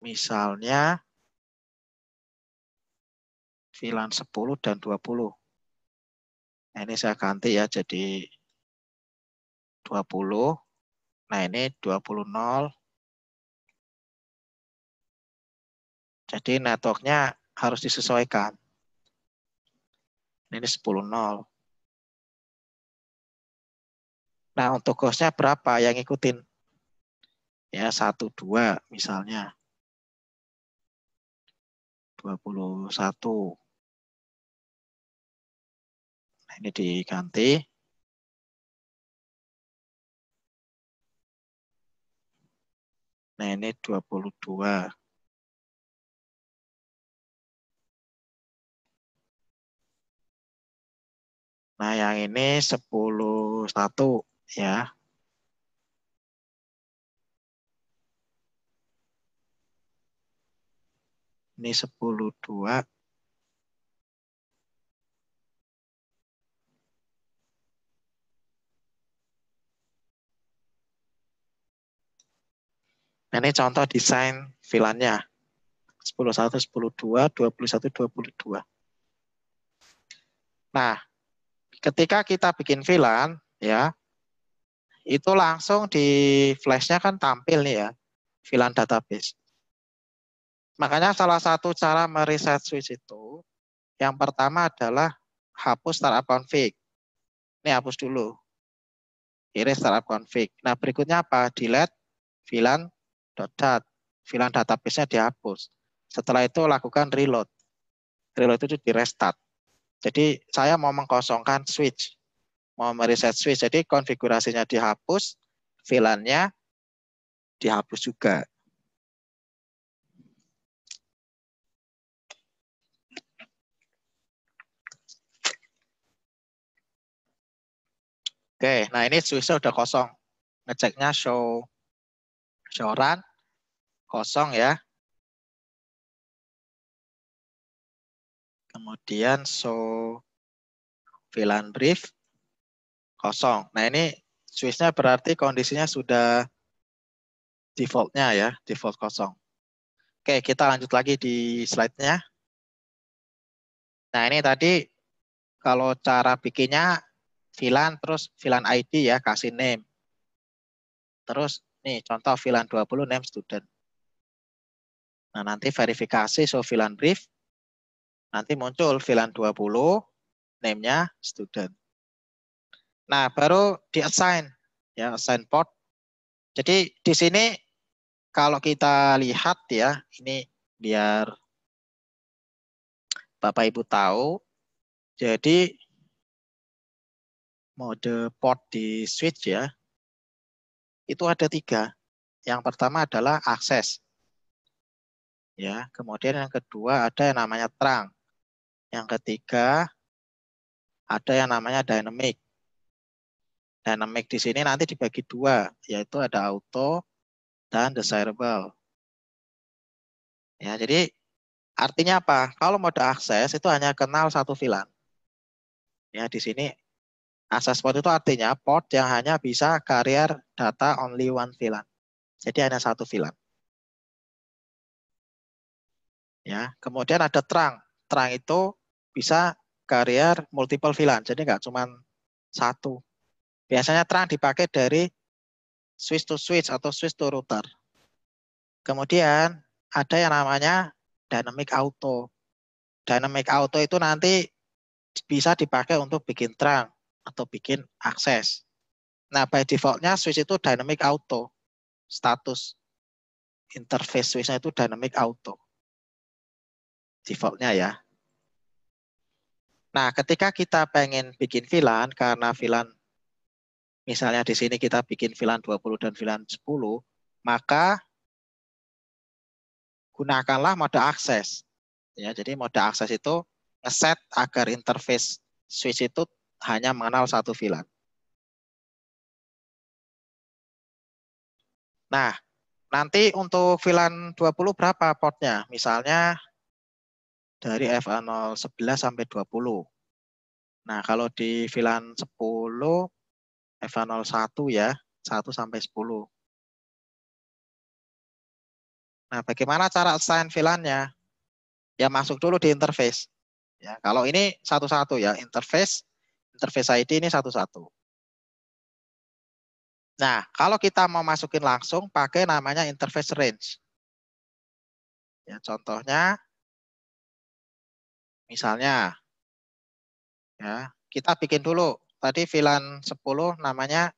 misalnya VLAN 10 dan 20. Nah, ini saya ganti ya jadi 20. Nah, ini 20.0. Jadi networknya harus disesuaikan. Ini 10.0. Nah, untuk hostnya berapa yang ngikutin? Ya, 12 misalnya. 21. Nah, ini diganti. Nah, ini 22. Nah, yang ini 11 ya. Ini 10.2. Nah, ini contoh desain VLAN-nya. 10.1, 10.2, 21, 22. Nah, ketika kita bikin VLAN, ya, itu langsung di flash-nya kan tampil nih ya, VLAN database. Makanya salah satu cara mereset switch itu, yang pertama adalah hapus startup config. Ini hapus dulu. Erase startup config. Nah, berikutnya apa? Delete VLAN.dat. VLAN database-nya dihapus. Setelah itu lakukan reload. Reload itu di restart. Jadi saya mau mengkosongkan switch. Mau mereset switch. Jadi konfigurasinya dihapus, VLAN-nya dihapus juga. Oke, nah ini switch-nya udah kosong. Ngeceknya show run kosong ya. Kemudian show VLAN brief kosong. Nah ini switch-nya berarti kondisinya sudah default-nya ya, default kosong. Oke, kita lanjut lagi di slide-nya. Nah ini tadi kalau cara bikinnya VLAN terus VLAN ID ya, kasih name. Terus nih contoh VLAN 20 name student. Nah nanti verifikasi show VLAN brief. Nanti muncul VLAN 20, name-nya student. Nah, baru di-assign, ya, assign port. Jadi di sini kalau kita lihat ya, ini biar Bapak Ibu tahu. Jadi mode port di switch ya, itu ada 3. Yang pertama adalah akses. Ya, kemudian yang kedua ada yang namanya terang. Yang ketiga ada yang namanya dynamic. Dynamic di sini nanti dibagi 2, yaitu ada auto dan desirable. Ya, jadi artinya apa? Kalau mode akses itu hanya kenal satu VLAN. Ya, di sini akses port itu artinya port yang hanya bisa carrier data only one VLAN. Jadi hanya satu VLAN. Ya, kemudian ada terang. Terang itu bisa carrier multiple VLAN. Jadi nggak cuma satu. Biasanya terang dipakai dari switch to switch atau switch to router. Kemudian ada yang namanya dynamic auto. Dynamic auto itu nanti bisa dipakai untuk bikin terang atau bikin akses. Nah, by defaultnya switch itu dynamic auto. Status interface switch-nya itu dynamic auto. Defaultnya ya. Nah, ketika kita pengen bikin VLAN, karena VLAN misalnya di sini kita bikin VLAN 20 dan VLAN 10, maka gunakanlah mode akses. Ya, jadi mode akses itu ngeset agar interface switch itu hanya mengenal satu VLAN. Nah, nanti untuk VLAN 20 berapa portnya? Misalnya dari FA011 sampai 20. Nah, kalau di VLAN 10, FA01 ya, 1 sampai 10. Nah, bagaimana cara assign VLAN-nya? Ya, masuk dulu di interface. Ya, kalau ini satu-satu ya, interface ID ini satu-satu. Nah, kalau kita mau masukin langsung pakai namanya interface range. Ya, contohnya misalnya ya, kita bikin dulu tadi VLAN 10 namanya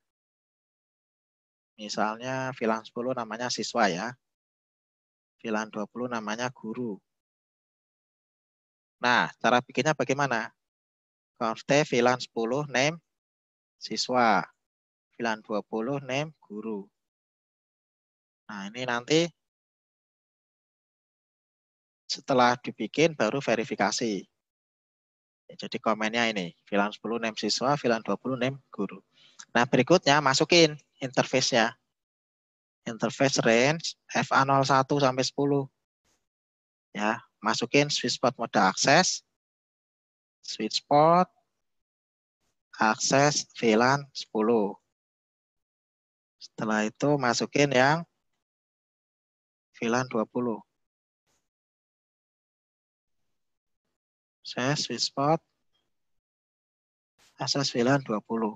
misalnya VLAN 10 namanya siswa ya. VLAN 20 namanya guru. Nah, cara bikinnya bagaimana? Const VLAN 10 name siswa. VLAN 20 name guru. Nah, ini nanti setelah dibikin baru verifikasi. Jadi komennya ini, VLAN 10 name siswa, VLAN 20 name guru. Nah, berikutnya masukin interface-nya. Interface range FA01 sampai 10. Ya, masukin switch port mode akses, switch port, akses VLAN 10. Setelah itu masukin yang VLAN 20. Saya switch port, akses VLAN 20.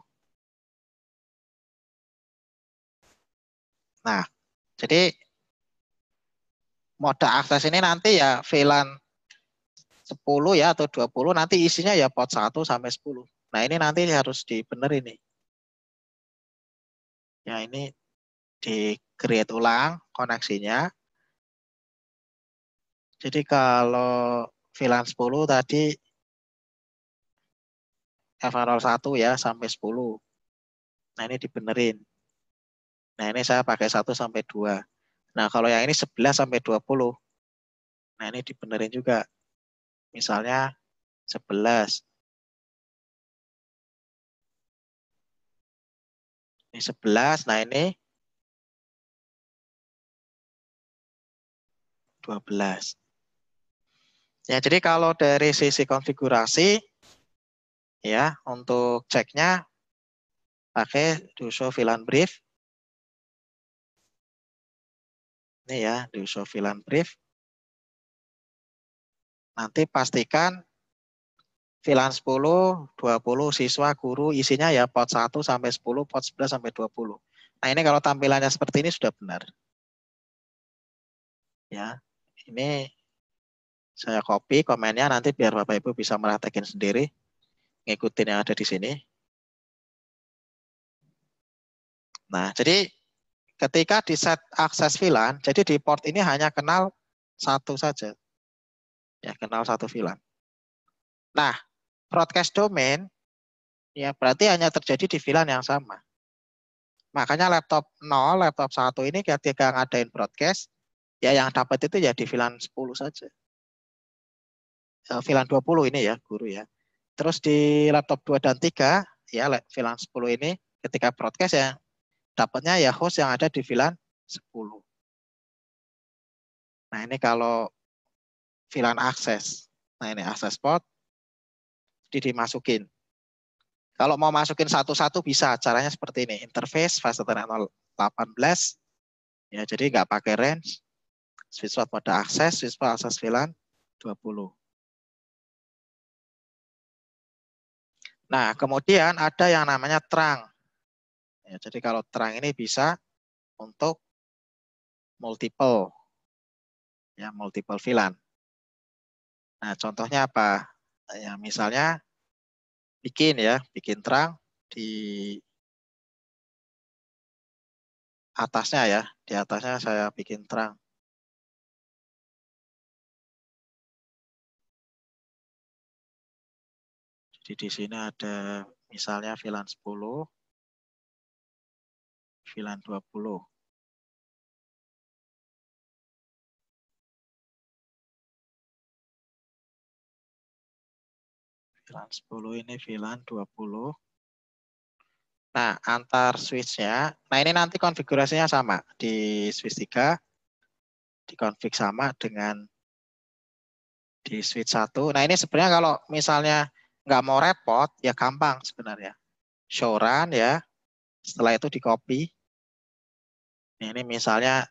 Nah, jadi mode akses ini nanti ya VLAN 10 ya atau 20 nanti isinya ya port 1 sampai 10. Nah, ini nanti harus dibenerin nih. Ya, ini di create ulang koneksinya. Jadi kalau VLAN 10 tadi FA01 ya sampai 10. Nah, ini dibenerin. Nah, ini saya pakai 1 sampai 2. Nah, kalau yang ini 11 sampai 20. Nah, ini dibenerin juga. Misalnya 11. Ini 11, nah ini 12. Ya, jadi kalau dari sisi konfigurasi, ya, untuk ceknya pakai do show VLAN brief. Ini ya, do show VLAN brief. Nanti pastikan VLAN 10, 20 siswa, guru, isinya ya port 1 sampai 10, port 11 sampai 20. Nah, ini kalau tampilannya seperti ini sudah benar. Ya, ini Saya copy komennya nanti biar Bapak Ibu bisa meraktekin sendiri, ngikutin yang ada di sini. Nah, jadi ketika di set akses VLAN, jadi di port ini hanya kenal satu saja. Ya, kenal satu VLAN. Nah, broadcast domain ya berarti hanya terjadi di VLAN yang sama. Makanya laptop 0, laptop 1 ini ketika ngadain broadcast, ya yang dapat itu ya di VLAN 10 saja. VLAN 20 ini ya, guru ya. Terus di laptop 2 dan 3, ya VLAN 10 ini ketika broadcast ya dapatnya ya host yang ada di VLAN 10. Nah, ini kalau VLAN akses. Nah, ini akses port dimasukin. Kalau mau masukin satu-satu bisa, caranya seperti ini. Interface fast ethernet 018, ya jadi nggak pakai range. Switch port mode akses, switch port akses VLAN 20. Nah, kemudian ada yang namanya terang. Ya, jadi kalau terang ini bisa untuk multiple, ya multiple VLAN. Nah, contohnya apa? Ya, misalnya bikin terang di atasnya ya, di atasnya saya bikin terang. Jadi di sini ada misalnya VLAN 10, VLAN 20. VLAN 10 ini VLAN 20. Nah, antar switch-nya, nah ini nanti konfigurasinya sama. Di switch 3, dikonfig sama dengan di switch 1. Nah, ini sebenarnya kalau misalnya nggak mau repot, ya gampang sebenarnya. Show run ya, setelah itu di copy. Ini misalnya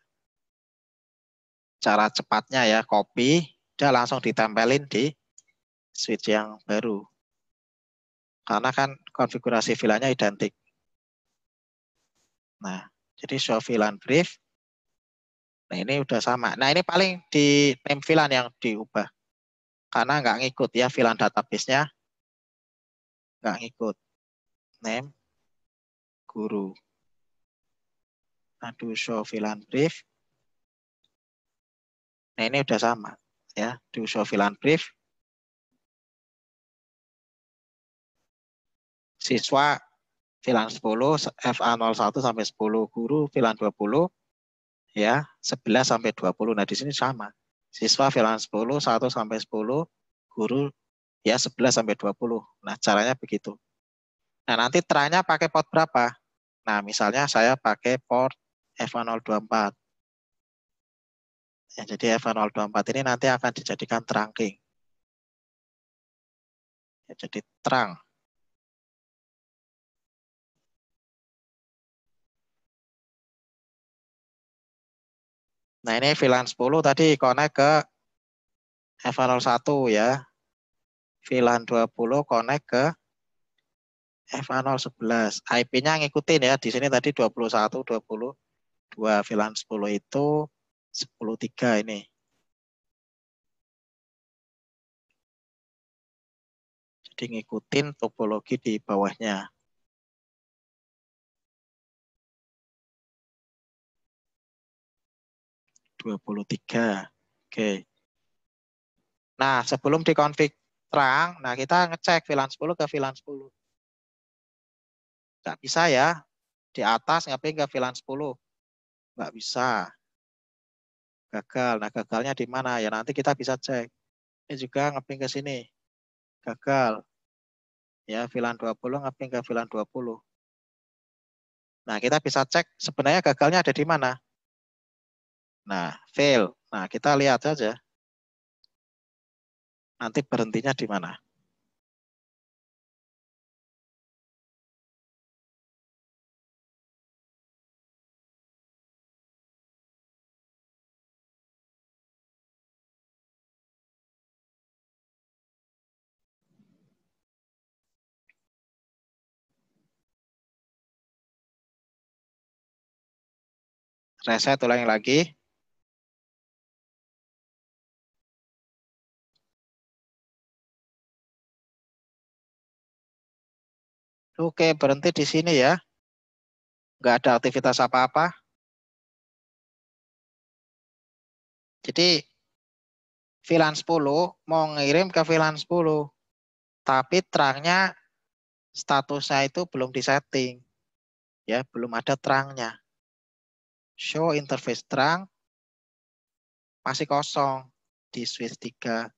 cara cepatnya ya, copy, udah langsung ditempelin di switch yang baru. Karena kan konfigurasi VLAN-nya identik. Nah, jadi show VLAN brief. Nah, ini udah sama. Nah, ini paling di name VLAN yang diubah. Karena nggak ngikut ya VLAN database-nya. Nggak ngikut. Name, guru. Aduh, show VLAN brief. Nah, ini udah sama. Ya, do show VLAN brief. Siswa VLAN 10, FA01 sampai 10, guru VLAN 20, ya, 11 sampai 20. Nah, di sini sama. Siswa VLAN 10, 1 sampai 10, guru ya 11 sampai 20. Nah, caranya begitu. Nah, nanti terangnya pakai port berapa? Nah, misalnya saya pakai port F1024. Ya, jadi F1024 ini nanti akan dijadikan trunking. Ya, jadi terang. Nah, ini VLAN 10 tadi connect ke F01 ya. VLAN 20 connect ke FA011. IP-nya ngikutin ya. Di sini tadi 21, 22. VLAN 10 itu 103 ini. Jadi ngikutin topologi di bawahnya. 23. Oke. Nah, sebelum dikonfig terang, nah kita ngecek VLAN 10 ke VLAN 10. Nggak bisa ya. Di atas ngeping ke VLAN 10. Nggak bisa. Gagal. Nah, gagalnya di mana? Ya nanti kita bisa cek. Ini juga ngeping ke sini. Gagal. Ya, VLAN 20 ngeping ke VLAN 20. Nah, kita bisa cek sebenarnya gagalnya ada di mana. Nah, fail. Nah, kita lihat saja. Nanti berhentinya di mana. Reset ulangi lagi. Oke, berhenti di sini ya. Nggak ada aktivitas apa-apa. Jadi VLAN 10 mau ngirim ke VLAN 10. Tapi terangnya statusnya itu belum disetting. Ya, belum ada terangnya. Show interface terang masih kosong di switch 3,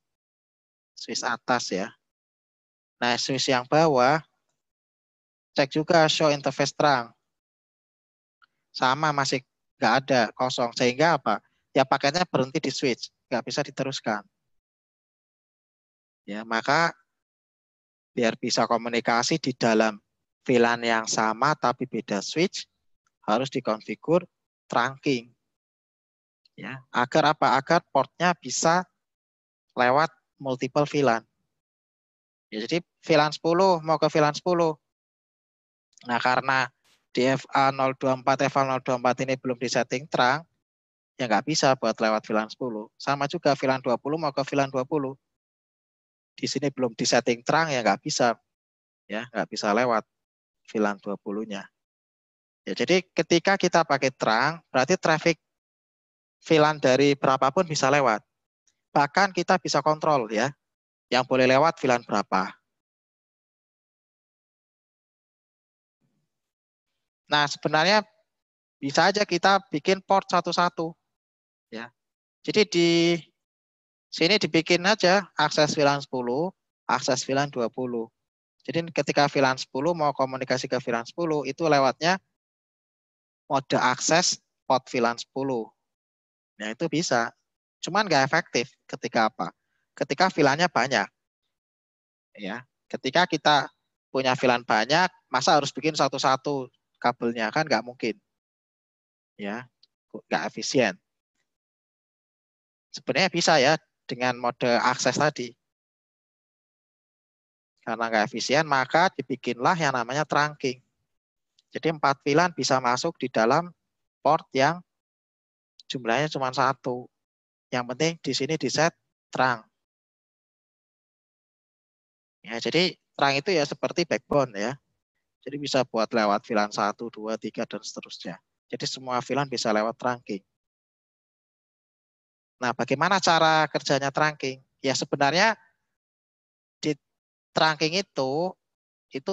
switch atas ya. Nah, switch yang bawah cek juga show interface terang. Sama masih nggak ada, kosong. Sehingga apa? Ya paketnya berhenti di switch, nggak bisa diteruskan. Ya, maka biar bisa komunikasi di dalam VLAN yang sama tapi beda switch, harus dikonfigur trunking. Ya, agar apa? Agar portnya bisa lewat multiple VLAN. Ya, jadi VLAN 10 mau ke VLAN 10. Nah, karena DFA 024 eval 024 ini belum disetting terang, ya nggak bisa buat lewat VLAN 10. Sama juga VLAN 20 mau ke VLAN 20. Di sini belum disetting terang, ya nggak bisa. Ya, nggak bisa lewat VLAN 20-nya. Ya, jadi ketika kita pakai terang, berarti traffic VLAN dari berapapun bisa lewat. Bahkan kita bisa kontrol ya, yang boleh lewat VLAN berapa. Nah, sebenarnya bisa aja kita bikin port satu-satu. Ya. Jadi di sini dibikin aja akses VLAN 10, akses VLAN 20. Jadi ketika VLAN 10 mau komunikasi ke VLAN 10, itu lewatnya mode akses port VLAN 10. Nah, itu bisa. Cuman nggak efektif ketika apa? Ketika VLAN-nya banyak. Ya. Ketika kita punya VLAN banyak, masa harus bikin satu-satu kabelnya? Kan nggak mungkin. Ya, nggak efisien. Sebenarnya bisa ya dengan mode akses tadi. Karena nggak efisien, maka dibikinlah yang namanya trunking. Jadi 4 VLAN bisa masuk di dalam port yang jumlahnya cuma 1. Yang penting di sini di set terang. Ya, jadi terang itu ya seperti backbone ya. Jadi bisa buat lewat VLAN 1, 2, 3, dan seterusnya. Jadi semua VLAN bisa lewat trunking. Nah, bagaimana cara kerjanya trunking? Ya sebenarnya di trunking itu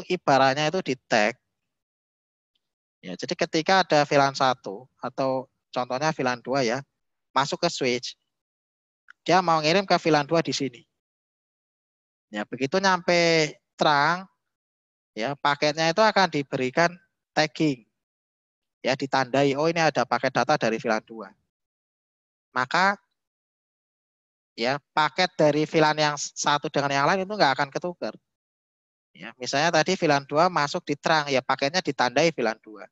ibaratnya itu di tag. Ya, jadi ketika ada VLAN 1 atau contohnya VLAN 2 ya, masuk ke switch, dia mau ngirim ke VLAN 2 di sini. Ya, begitu nyampe terang, ya paketnya itu akan diberikan tagging. Ya, ditandai, oh ini ada paket data dari VLAN 2. Maka ya paket dari VLAN yang satu dengan yang lain itu nggak akan ketukar. Ya, misalnya tadi VLAN 2 masuk di terang, ya paketnya ditandai VLAN 2.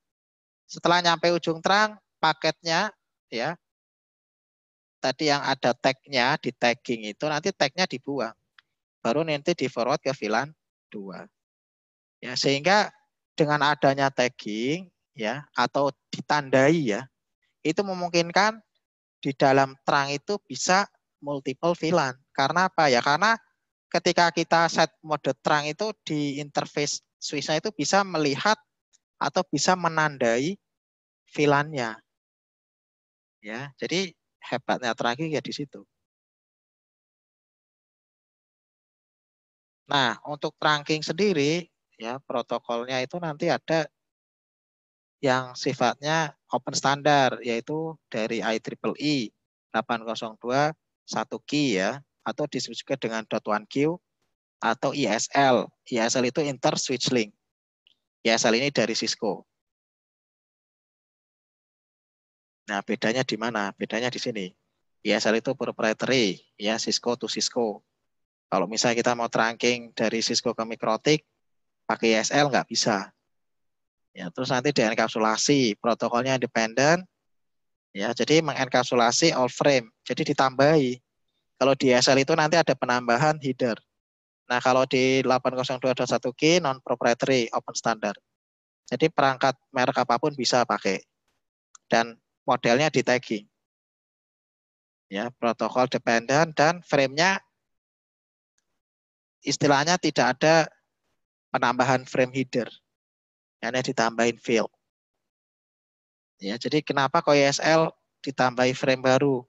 Setelah nyampe ujung terang, paketnya ya tadi yang ada tag-nya di tagging itu nanti tag-nya dibuang. Baru nanti di forward ke VLAN 2. Ya, sehingga dengan adanya tagging ya atau ditandai ya, itu memungkinkan di dalam terang itu bisa multiple VLAN. Karena apa ya? Karena ketika kita set mode terang itu di interface switch-nya itu bisa melihat atau bisa menandai VLAN-nya. Ya, jadi hebatnya trunking ya di situ. Nah, untuk trunking sendiri ya protokolnya itu nanti ada yang sifatnya open standar yaitu dari IEEE 802 1 key ya atau disebut juga dengan .1Q atau ISL. ISL itu Inter Switch Link. ISL ini dari Cisco. Nah, bedanya di mana? Bedanya di sini. ISL itu proprietary, ya Cisco to Cisco. Kalau misalnya kita mau trunking dari Cisco ke Mikrotik, pakai ISL nggak bisa. Ya, terus nanti dienkapsulasi, protokolnya independen, ya, jadi mengenkapsulasi all frame. Jadi ditambahi. Kalau di ISL itu nanti ada penambahan header. Nah, kalau di 802.1Q non proprietary open standard. Jadi perangkat merek apapun bisa pakai. Dan modelnya di tagging. Ya, protokol dependent dan frame-nya istilahnya tidak ada penambahan frame header. Hanya ditambahin field. Ya, jadi kenapa kok ESL ditambahi frame baru?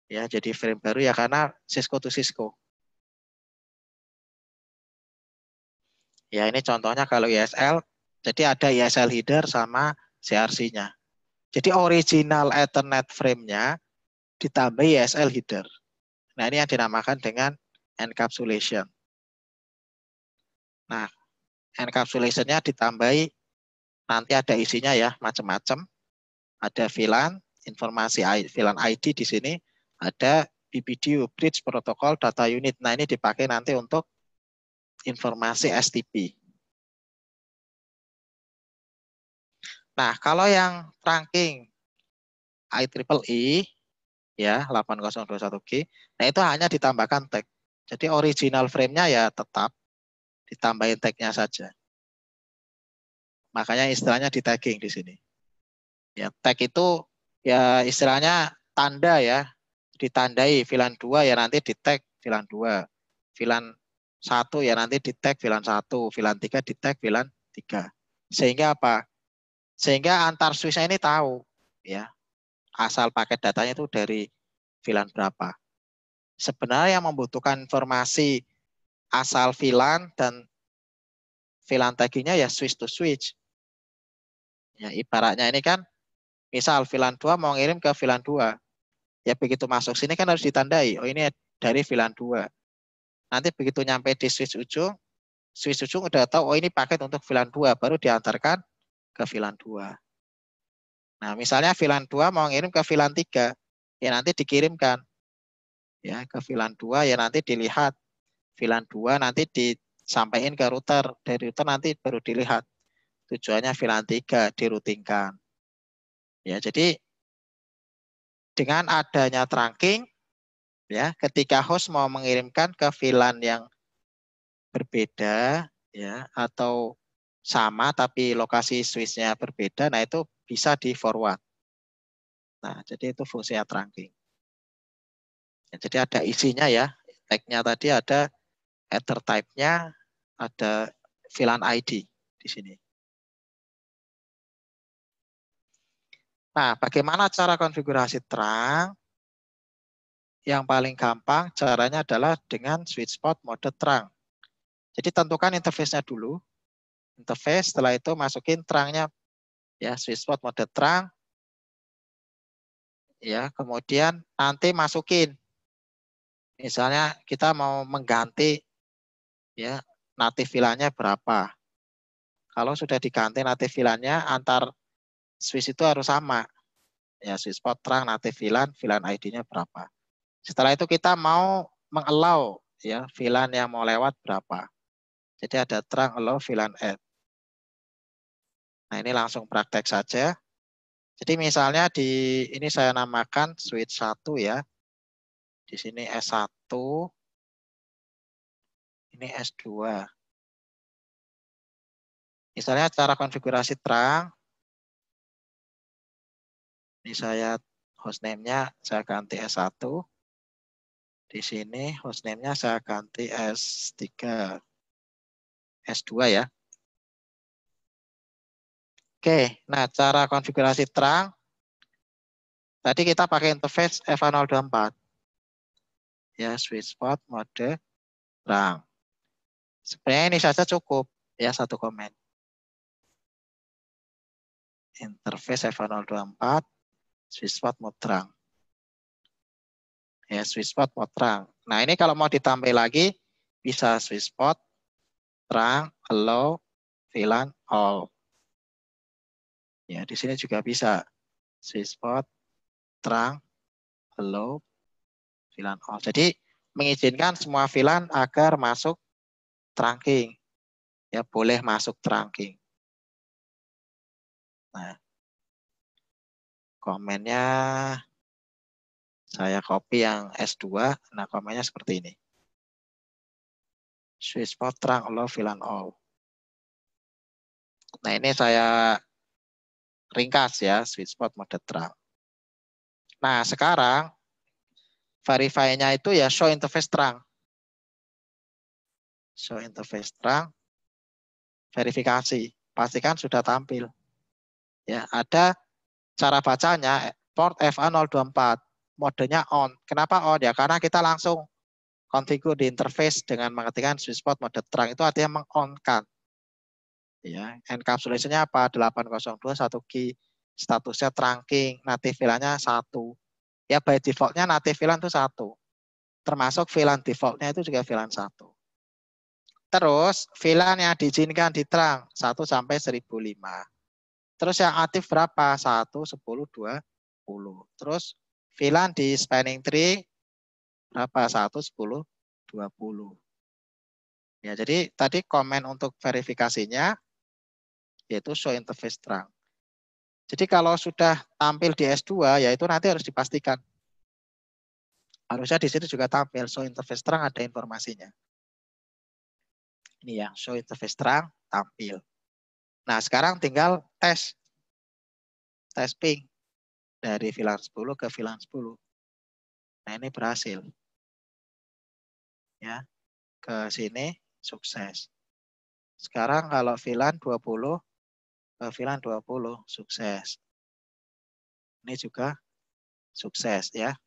Ya, jadi frame baru ya karena Cisco to Cisco. Ya, ini contohnya kalau ESL, jadi ada ESL header sama CRC-nya. Jadi original Ethernet frame-nya ditambah ESL header. Nah, ini yang dinamakan dengan encapsulation. Nah, encapsulation-nya ditambahi, nanti ada isinya ya, macam-macam. Ada VLAN, informasi VLAN ID di sini, ada BPDU, Bridge Protocol Data Unit. Nah, ini dipakai nanti untuk informasi STP. Nah, kalau yang trunking IEEE ya 8021G, nah itu hanya ditambahkan tag. Jadi original frame-nya ya tetap ditambahin tag-nya saja. Makanya istilahnya di tagging di sini. Ya, tag itu ya istilahnya tanda ya. Ditandai VLAN 2 ya nanti di tag VLAN 2. VLAN 1 ya nanti di tag VLAN 1, VLAN 3 di tag VLAN 3. Sehingga apa? Sehingga antar switch-nya ini tahu ya. Asal paket datanya itu dari VLAN berapa. Sebenarnya yang membutuhkan informasi asal VLAN dan VLAN taggingnya ya switch to switch. Ya, ibaratnya ini kan misal VLAN 2 mau ngirim ke VLAN 2. Ya begitu masuk sini kan harus ditandai. Oh ini dari VLAN 2. Nanti begitu nyampe di switch ujung udah tahu oh ini paket untuk VLAN 2 baru diantarkan ke VLAN 2. Nah, misalnya VLAN 2 mau ngirim ke VLAN 3, ya nanti dikirimkan ya ke VLAN 2 ya nanti dilihat VLAN 2 nanti disampaikan ke router, dari router nanti baru dilihat tujuannya VLAN 3 dirutingkan. Ya, jadi dengan adanya trunking ya ketika host mau mengirimkan ke VLAN yang berbeda ya atau sama tapi lokasi switch-nya berbeda, nah itu bisa di forward. Nah, jadi itu fungsinya trunking. Ya, jadi ada isinya ya, tag-nya tadi ada ether type-nya, ada VLAN ID di sini. Nah, bagaimana cara konfigurasi trunk? Yang paling gampang caranya adalah dengan switch port mode trunk. Jadi tentukan interface-nya dulu. Interface, setelah itu masukin trunknya ya, switch port mode trunk. Ya, kemudian nanti masukin. Misalnya kita mau mengganti ya native VLAN-nya berapa. Kalau sudah diganti native VLAN-nya antar switch itu harus sama. Ya, switch port trunk native VLAN, VLAN ID-nya berapa. Setelah itu kita mau mengallow ya VLAN yang mau lewat berapa. Jadi ada trunk allow VLAN add. Nah, ini langsung praktek saja. Jadi misalnya di ini saya namakan switch 1 ya. Di sini S1, ini S2. Misalnya cara konfigurasi trunk, ini saya hostname-nya saya ganti S1. Di sini hostname-nya saya ganti S3, S2 ya. Oke, nah cara konfigurasi trunk, tadi kita pakai interface EVA024. Ya, switch port mode trunk. Sebenarnya ini saja cukup ya satu komen. Interface EVA024, switch port mode trunk. Ya, switch port mode trunk. Nah, ini kalau mau ditambah lagi bisa switch port trunk allow VLAN all. Ya, di sini juga bisa switch port trunk allow VLAN all. Jadi mengizinkan semua VLAN agar masuk trunking. Ya, boleh masuk trunking. Nah, komennya saya copy yang S2. Nah, komennya seperti ini. Switch port trunk allow VLAN all. Nah, ini saya ringkas ya, switch port mode trunk. Nah, sekarang verify-nya itu ya show interface trunk. Show interface trunk, verifikasi. pastikan sudah tampil. Ya, ada cara bacanya port FA024, modenya on. Kenapa on? Ya karena kita langsung konfigur di interface dengan mengetikkan switchport mode terang, itu artinya meng-on-kan. Ya, encapsulation-nya apa? 802 1 key, statusnya trunking, native VLAN-nya 1. Ya by default-nya native VLAN itu 1. Termasuk VLAN default-nya itu juga VLAN 1. Terus VLAN yang diizinkan di terang 1 sampai 1005. Terus yang aktif berapa? 1, 10, 20. Terus VLAN di spanning tree berapa? 1, 10, 20. Ya, jadi tadi komen untuk verifikasinya yaitu show interface terang. Jadi kalau sudah tampil di S2 ya itu nanti harus dipastikan. Harusnya di situ juga tampil show interface terang, ada informasinya. Ini ya, show interface terang tampil. Nah, sekarang tinggal tes ping dari VLAN 10 ke VLAN 10. Nah, ini berhasil. Ya, ke sini sukses. Sekarang kalau VLAN 20 ke VLAN 20 sukses. Ini juga sukses ya.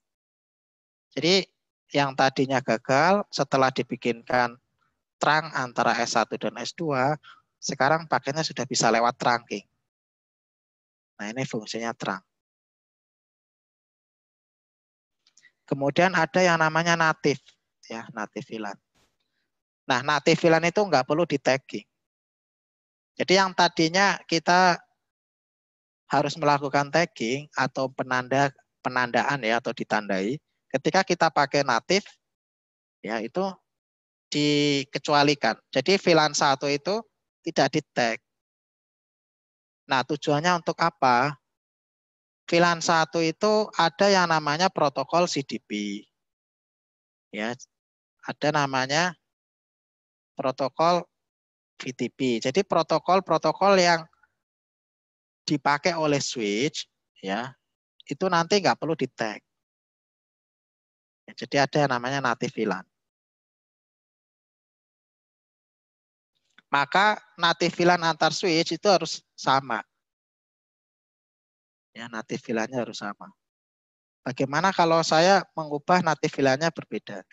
Jadi yang tadinya gagal setelah dibikinkan terang antara S1 dan S2, sekarang paketnya sudah bisa lewat trunking. Nah, ini fungsinya terang. Kemudian ada yang namanya native, ya, native VLAN. Nah, native VLAN itu nggak perlu di tagging. Jadi yang tadinya kita harus melakukan tagging atau penandaan ya atau ditandai, ketika kita pakai native, ya itu dikecualikan. Jadi VLAN 1 itu tidak di tag. Nah, tujuannya untuk apa? VLAN 1 itu ada yang namanya protokol CDP. Ya, ada namanya protokol VTP. Jadi protokol-protokol yang dipakai oleh switch ya, itu nanti nggak perlu di tag. Ya, jadi ada yang namanya native VLAN. Maka native VLAN antar switch itu harus sama. Ya, native VLAN-nya harus sama. Bagaimana kalau saya mengubah native VLAN-nya berbeda?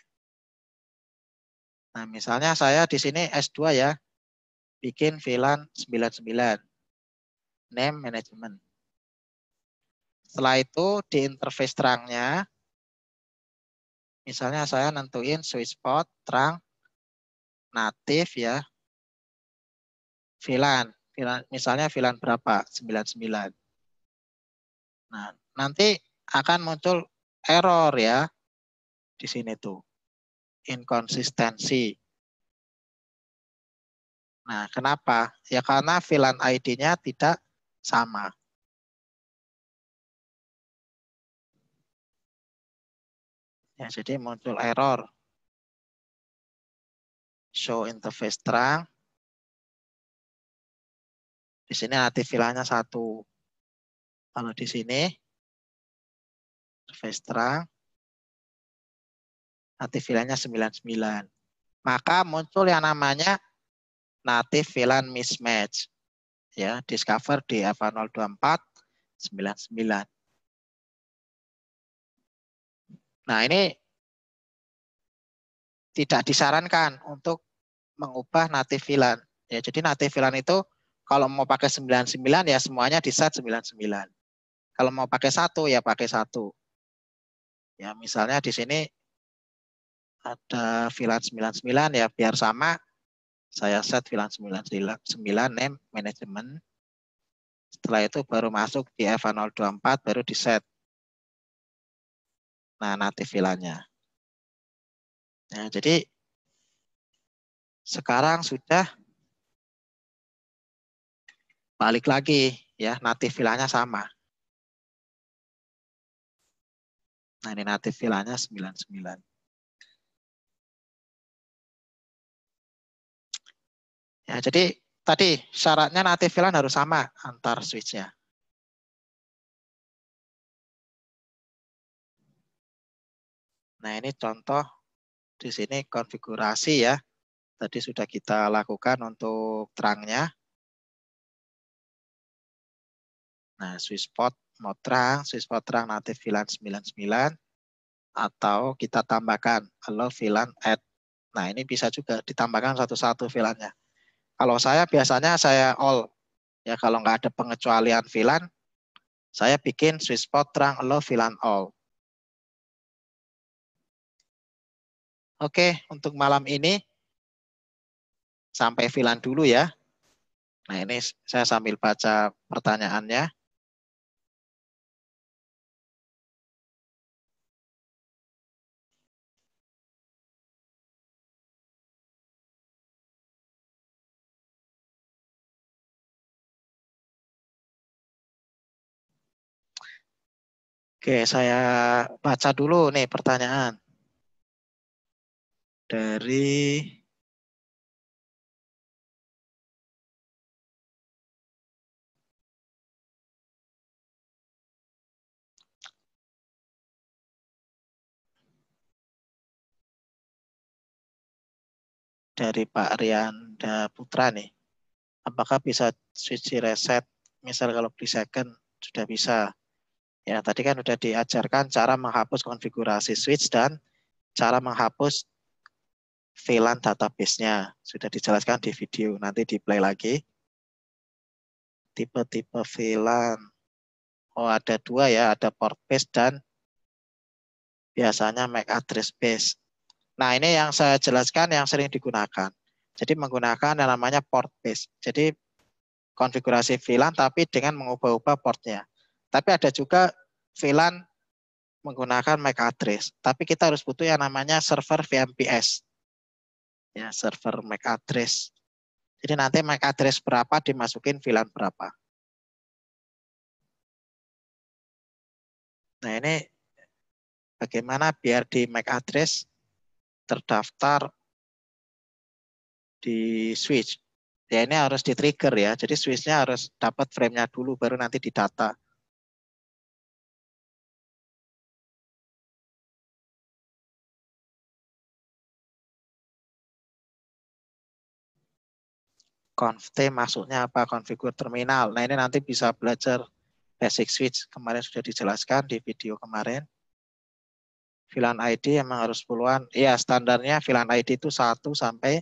Nah, misalnya saya di sini S2 ya, bikin VLAN 99, name management. Setelah itu di interface terangnya, misalnya saya nentuin switch port terang native ya, VLAN misalnya VLAN berapa? 99. Nah, nanti akan muncul error ya di sini tuh. Inkonsistensi. Nah, kenapa? Ya karena VLAN ID-nya tidak sama. Ya, jadi muncul error. Show interface terang. Di sini native VLAN-nya 1. Kalau di sini interface terang, native VLAN-nya 99. Maka muncul yang namanya native VLAN mismatch. Ya, discover di FA024 99. Nah, ini tidak disarankan untuk mengubah native VLAN. Ya, jadi native VLAN itu kalau mau pakai 99 ya semuanya di set 99. Kalau mau pakai 1 ya pakai 1. Ya, misalnya di sini ada VLAN 99 ya biar sama saya set VLAN 99 name management. Setelah itu baru masuk di FA024 baru di set. Nah, native VLAN-nya. Nah, jadi sekarang sudah balik lagi ya, native VLAN-nya sama. Nah, ini native VLAN-nya 99. Ya, jadi tadi syaratnya native VLAN harus sama antar switch-nya. Nah, ini contoh di sini konfigurasi ya. Tadi sudah kita lakukan untuk terangnya. Nah, sweet spot mau terang, sweet spot terang native VLAN 99, atau kita tambahkan allow VLAN add. Nah, ini bisa juga ditambahkan satu-satu VLAN-nya. Kalau saya biasanya saya all. Ya, kalau nggak ada pengecualian VLAN, saya bikin sweet spot terang allow VLAN all. Oke, untuk malam ini sampai VLAN dulu ya. Nah, ini saya sambil baca pertanyaannya. Oke, saya baca dulu nih pertanyaan. Dari Pak Rianda Putra nih. Apakah bisa switch reset? Misal kalau di second sudah bisa. Ya, tadi kan sudah diajarkan cara menghapus konfigurasi switch dan cara menghapus VLAN database-nya. Sudah dijelaskan di video, nanti di play lagi. Tipe-tipe VLAN. Oh, ada dua ya, ada port based dan biasanya MAC address based. Nah, ini yang saya jelaskan yang sering digunakan. Jadi menggunakan yang namanya port based. Jadi konfigurasi VLAN tapi dengan mengubah-ubah portnya. Tapi ada juga VLAN menggunakan MAC address. Tapi kita harus butuh yang namanya server VMPS. Ya, server MAC address. Jadi nanti MAC address berapa dimasukin VLAN berapa. Nah, ini bagaimana biar di MAC address terdaftar di switch. Ya, ini harus di-trigger ya. Jadi switch-nya harus dapat frame-nya dulu baru nanti didata. Conft masuknya apa? Konfigur terminal. Nah, ini nanti bisa belajar basic switch. Kemarin sudah dijelaskan di video kemarin. VLAN ID emang harus puluhan. Iya, standarnya VLAN ID itu 1 sampai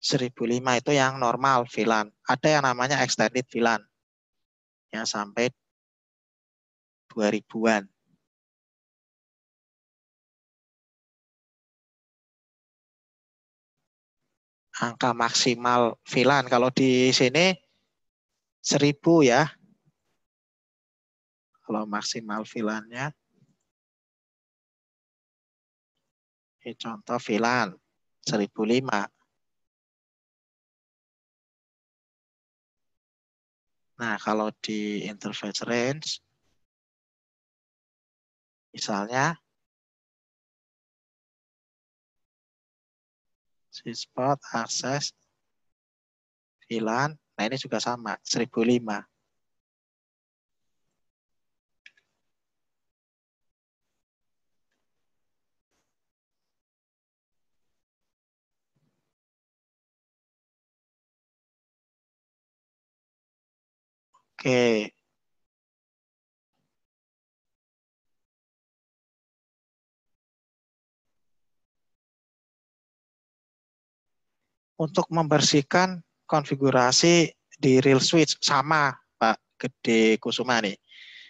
1005 itu yang normal VLAN. Ada yang namanya extended VLAN. Yang sampai 2000-an. Angka maksimal VLAN. Kalau di sini 1000 ya. Kalau maksimal VLAN-nya. Ini contoh VLAN 1005. Nah, kalau di interface range, misalnya sweet spot, akses, VLAN, nah ini juga sama, 1005. Oke, untuk membersihkan konfigurasi di real switch sama Pak Gede Kusuma nih.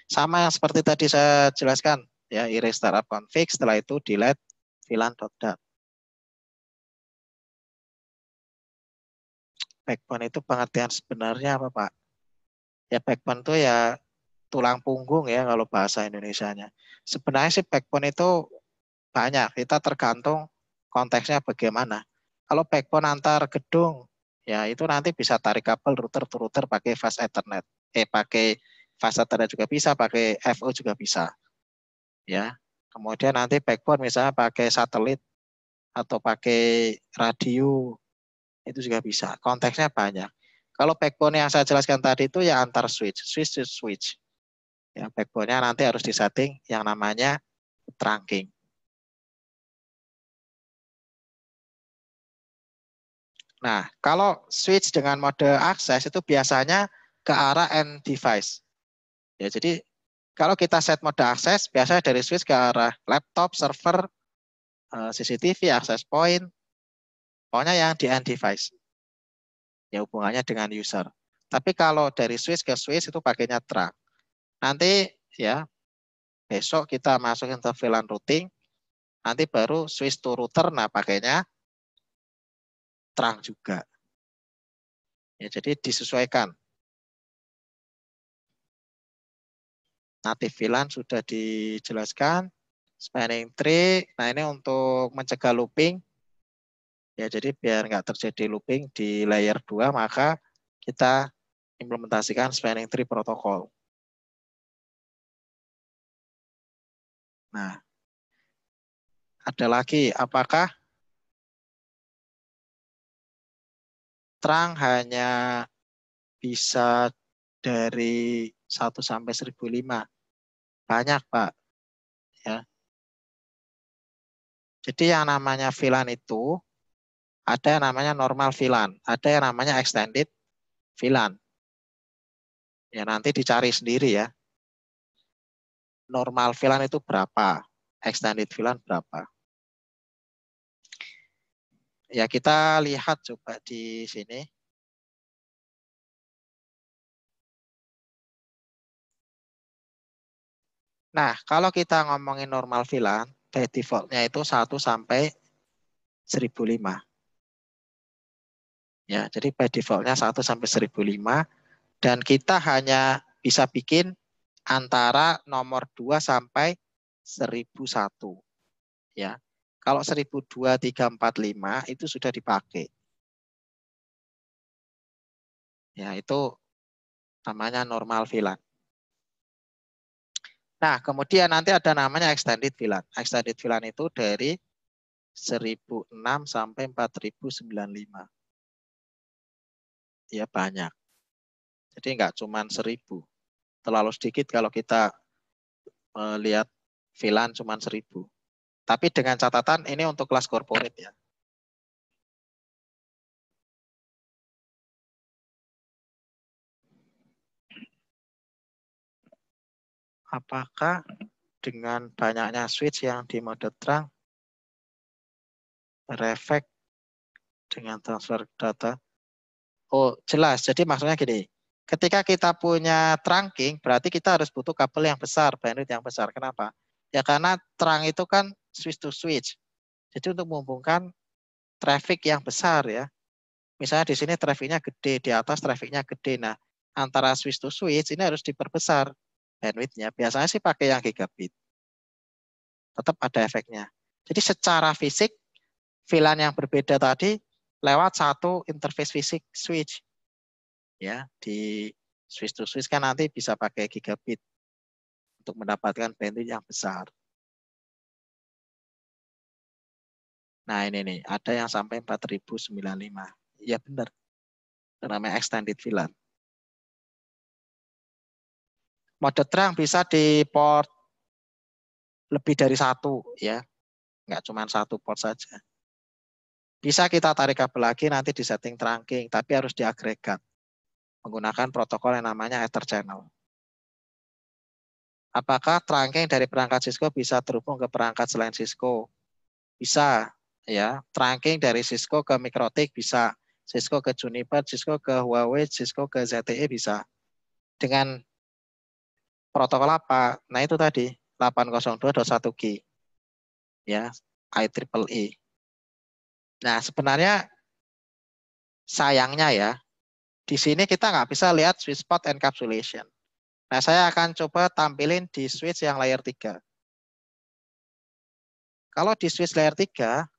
Sama yang seperti tadi saya jelaskan ya, erase startup config, setelah itu delete VLAN.dat. Backbone itu pengertian sebenarnya apa Pak? Ya backbone itu ya tulang punggung ya kalau bahasa Indonesianya. Sebenarnya sih backbone itu banyak, kita tergantung konteksnya bagaimana. Kalau backbone antar gedung, ya itu nanti bisa tarik kabel router to router pakai fast ethernet. Pakai fast ethernet juga bisa, pakai FO juga bisa. Ya. Kemudian nanti backbone misalnya pakai satelit atau pakai radio, itu juga bisa. Konteksnya banyak. Kalau backbone yang saya jelaskan tadi itu ya antar switch, switch to switch. Ya, backbone-nya nanti harus disetting yang namanya trunking. Nah, kalau switch dengan mode akses itu biasanya ke arah end device. Ya, jadi kalau kita set mode akses, biasanya dari switch ke arah laptop, server, CCTV, access point, pokoknya yang di end device. Ya, hubungannya dengan user. Tapi kalau dari switch ke switch itu pakainya trunk. Nanti ya, besok kita masukin ke VLAN routing, nanti baru switch to router, nah pakainya trunk juga. Ya, jadi disesuaikan. Native VLAN sudah dijelaskan. Spanning tree, nah ini untuk mencegah looping. Ya, jadi biar nggak terjadi looping di layer 2, maka kita implementasikan spanning tree protokol. Nah, ada lagi, apakah trunk hanya bisa dari 1 sampai 1005? Banyak, Pak. Ya. Jadi yang namanya VLAN itu ada yang namanya normal VLAN, ada yang namanya extended VLAN. Ya, nanti dicari sendiri ya. Normal VLAN itu berapa? Extended VLAN berapa? Ya, kita lihat coba di sini. Nah, kalau kita ngomongin normal VLAN, by default-nya itu 1 sampai 1005. Ya, jadi by default-nya 1 sampai 1005 dan kita hanya bisa bikin antara nomor 2 sampai 1001. Ya. Kalau 1002, 3, 4, 5 itu sudah dipakai. Ya, itu namanya normal VLAN. Nah, kemudian nanti ada namanya extended VLAN. Extended VLAN itu dari 1006 sampai 4095. Ya, banyak. Jadi nggak cuma 1000. Terlalu sedikit kalau kita lihat VLAN cuma 1000. Tapi dengan catatan ini untuk kelas corporate ya. Apakah dengan banyaknya switch yang di mode terang berefek dengan transfer data? Oh, jelas. Jadi maksudnya gini, ketika kita punya trunking, berarti kita harus butuh kabel yang besar, bandwidth yang besar. Kenapa? Ya karena terang itu kan switch to switch. Jadi untuk menghubungkan traffic yang besar ya. Misalnya di sini trafficnya gede, di atas trafficnya gede. Nah, antara switch to switch ini harus diperbesar bandwidthnya. Biasanya sih pakai yang gigabit. Tetap ada efeknya. Jadi secara fisik, VLAN yang berbeda tadi lewat satu interface fisik switch. Ya, di switch to switch kan nanti bisa pakai gigabit untuk mendapatkan bandwidth yang besar. Nah, ini nih, ada yang sampai 4095. Ya benar. Itu namanya extended VLAN. Mode terang bisa di port lebih dari satu ya. Nggak cuma satu port saja. Bisa kita tarik kabel lagi nanti di setting trunking, tapi harus diagregat menggunakan protokol yang namanya Ether channel. Apakah trunking dari perangkat Cisco bisa terhubung ke perangkat selain Cisco? Bisa, ya. Trunking dari Cisco ke Mikrotik bisa, Cisco ke Juniper, Cisco ke Huawei, Cisco ke ZTE bisa. Dengan protokol apa? Nah itu tadi 802.1G, ya, IEEE. Nah sebenarnya sayangnya ya, di sini kita nggak bisa lihat switch spot encapsulation. Nah saya akan coba tampilin di switch yang layer 3. Kalau di switch layer 3,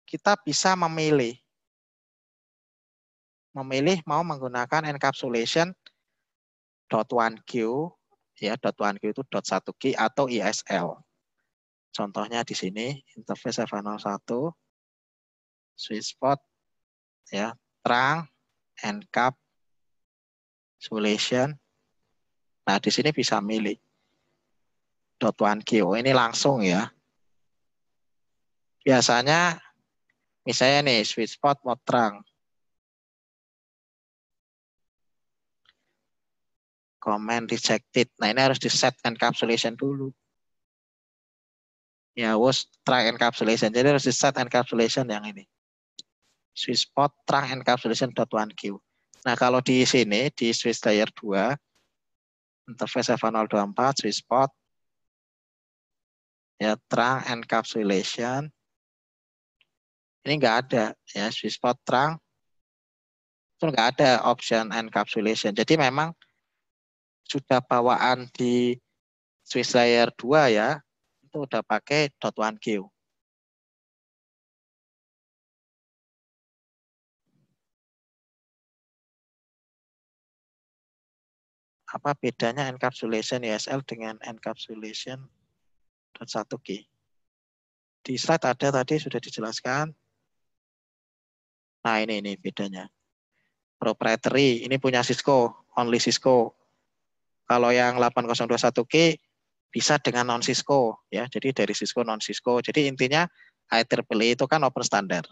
kita bisa memilih mau menggunakan encapsulation .1Q, ya .1Q itu .1Q atau ISL. Contohnya di sini interface 701 switch spot ya, terang, encapsulation. Nah, di sini bisa milih .1Q. Ini langsung ya. Biasanya misalnya nih switch spot mode terang. Comment rejected. Nah, ini harus di set encapsulation dulu. Ya, was trunk encapsulation. Jadi harus di set encapsulation yang ini. Sweet spot trunk encapsulation .1Q. Nah, kalau di sini di switch layer 2 interface F024 sweet spot ya trunk encapsulation ini enggak ada ya sweet spot trunk itu enggak ada option encapsulation. Jadi memang sudah bawaan di switch layer 2 ya, itu udah pakai .1Q. Apa bedanya encapsulation ESL dengan encapsulation .1Q? Di slide ada tadi sudah dijelaskan. Nah, ini bedanya. Proprietary, ini punya Cisco, only Cisco. Kalau yang 8021K bisa dengan non Cisco ya. Jadi dari Cisco non Cisco. Jadi intinya IEEE itu kan open standard.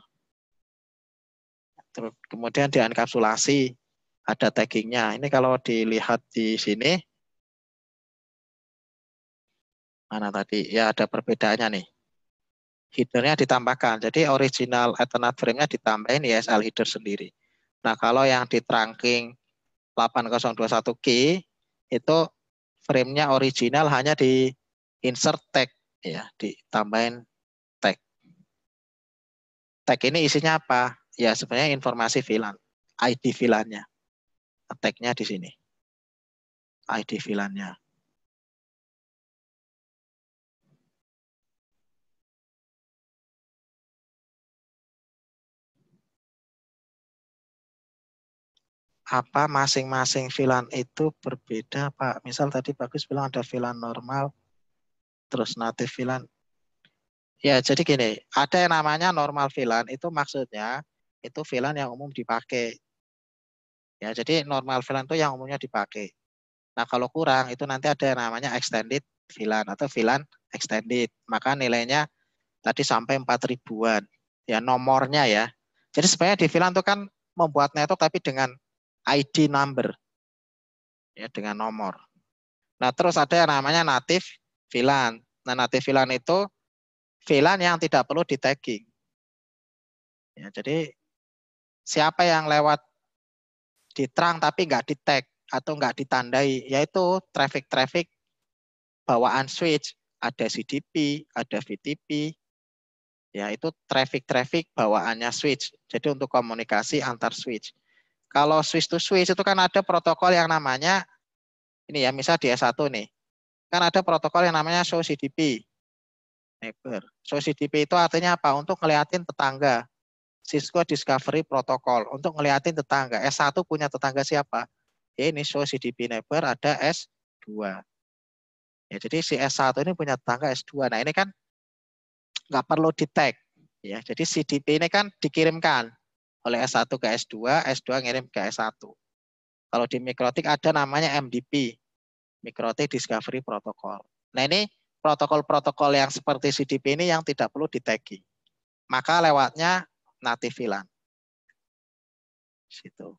Terus kemudian dienkapsulasi ada taggingnya. Ini kalau dilihat di sini mana tadi ya ada perbedaannya nih. Headernya ditambahkan. Jadi original Ethernet frame-nya ditambahin ESL header sendiri. Nah, kalau yang di trunking 8021K itu frame-nya original hanya di insert tag ya, ditambahin tag. Tag ini isinya apa? Ya sebenarnya informasi VLAN, ID VLAN-nya. Tag-nya di sini. ID VLAN-nya. Apa masing-masing VLAN itu berbeda, Pak? Misal tadi Bagus bilang ada VLAN normal, terus native VLAN. Ya, jadi gini, ada yang namanya normal VLAN, itu maksudnya itu VLAN yang umum dipakai. Ya, jadi normal VLAN itu yang umumnya dipakai. Nah, kalau kurang itu nanti ada yang namanya extended VLAN atau VLAN extended. Maka nilainya tadi sampai 4.000-an. Ya, nomornya ya. Jadi sebenarnya di VLAN itu kan membuat network tapi dengan ID number. Ya, dengan nomor. Nah, terus ada yang namanya native VLAN. Nah, native VLAN itu VLAN yang tidak perlu di tagging. Ya, jadi siapa yang lewat di trunk tapi nggak di tag atau nggak ditandai, yaitu traffic bawaan switch, ada CDP, ada VTP, ya itu traffic bawaannya switch. Jadi untuk komunikasi antar switch. Kalau switch to switch itu kan ada protokol yang namanya ini ya, misal di S1 nih, kan ada protokol yang namanya show CDP. Neighbor. Show CDP itu artinya apa? Untuk ngeliatin tetangga. Cisco Discovery Protocol. Untuk ngeliatin tetangga. S1 punya tetangga siapa? Ya ini show CDP neighbor ada S2. Ya, jadi si S1 ini punya tetangga S2. Nah ini kan nggak perlu di tag. Ya, jadi CDP ini kan dikirimkan oleh S1 ke S2, S2 ngirim ke S1. Kalau di Mikrotik ada namanya MDP, Mikrotik Discovery Protocol. Nah ini protokol-protokol yang seperti CDP ini yang tidak perlu di tagging. Maka lewatnya native VLAN. Situ.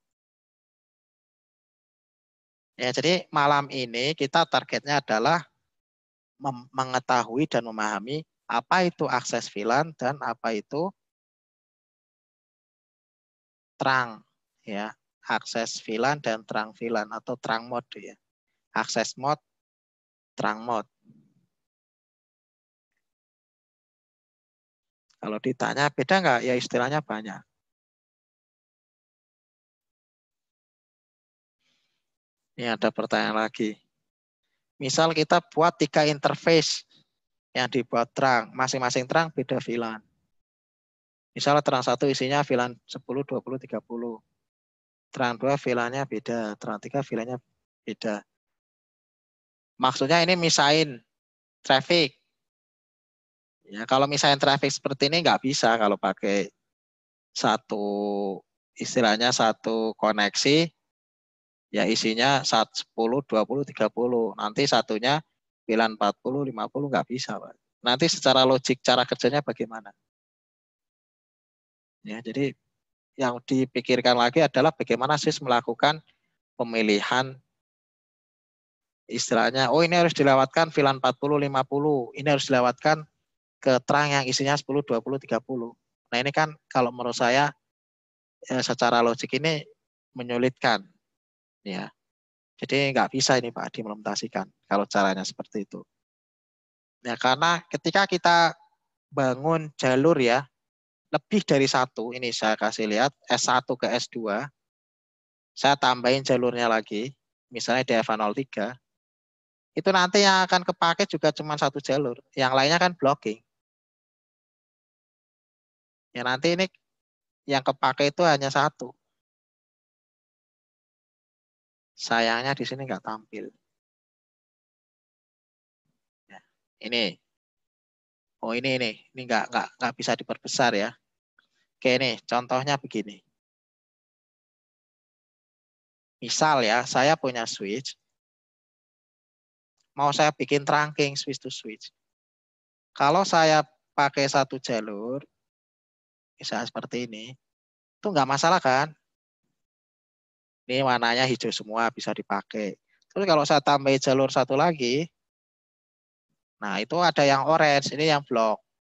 Ya, jadi malam ini kita targetnya adalah mengetahui dan memahami apa itu akses VLAN dan apa itu terang ya, akses VLAN dan terang VLAN atau terang mode ya. Akses mode, terang mode. Kalau ditanya beda nggak? Ya istilahnya banyak. Ini ada pertanyaan lagi. Misal kita buat 3 interface yang dibuat terang, masing-masing terang beda VLAN. Misalnya terang 1 isinya VLAN 10, 20, 30. Terang 2 VLAN-nya beda, terang 3 VLAN-nya beda. Maksudnya ini misain traffic. Ya, kalau misalnya traffic seperti ini nggak bisa kalau pakai satu istilahnya satu koneksi ya isinya 10, 20, 30. Nanti satunya VLAN 40, 50 nggak bisa, Pak. Nanti secara logik cara kerjanya bagaimana? Ya, jadi yang dipikirkan lagi adalah bagaimana sih melakukan pemilihan istilahnya, oh ini harus dilewatkan VLAN 40, 50, ini harus dilewatkan ke terang yang isinya 10, 20, 30. Nah ini kan kalau menurut saya secara logik ini menyulitkan. Ya, jadi nggak bisa ini Pak diimplementasikan kalau caranya seperti itu. Ya karena ketika kita bangun jalur ya, lebih dari satu, ini saya kasih lihat, S1 ke S2, saya tambahin jalurnya lagi, misalnya DFA03, itu nanti yang akan kepake juga cuma satu jalur, yang lainnya kan blocking. Ya nanti ini yang kepake itu hanya satu. Sayangnya di sini nggak tampil. Ya, ini, oh ini nggak bisa diperbesar ya. Oke nih, contohnya begini. Misal ya, saya punya switch, mau saya bikin trunking switch to switch. Kalau saya pakai satu jalur, misalnya seperti ini, itu nggak masalah kan? Ini warnanya hijau semua bisa dipakai. Terus kalau saya tambahin jalur satu lagi, nah itu ada yang orange, ini yang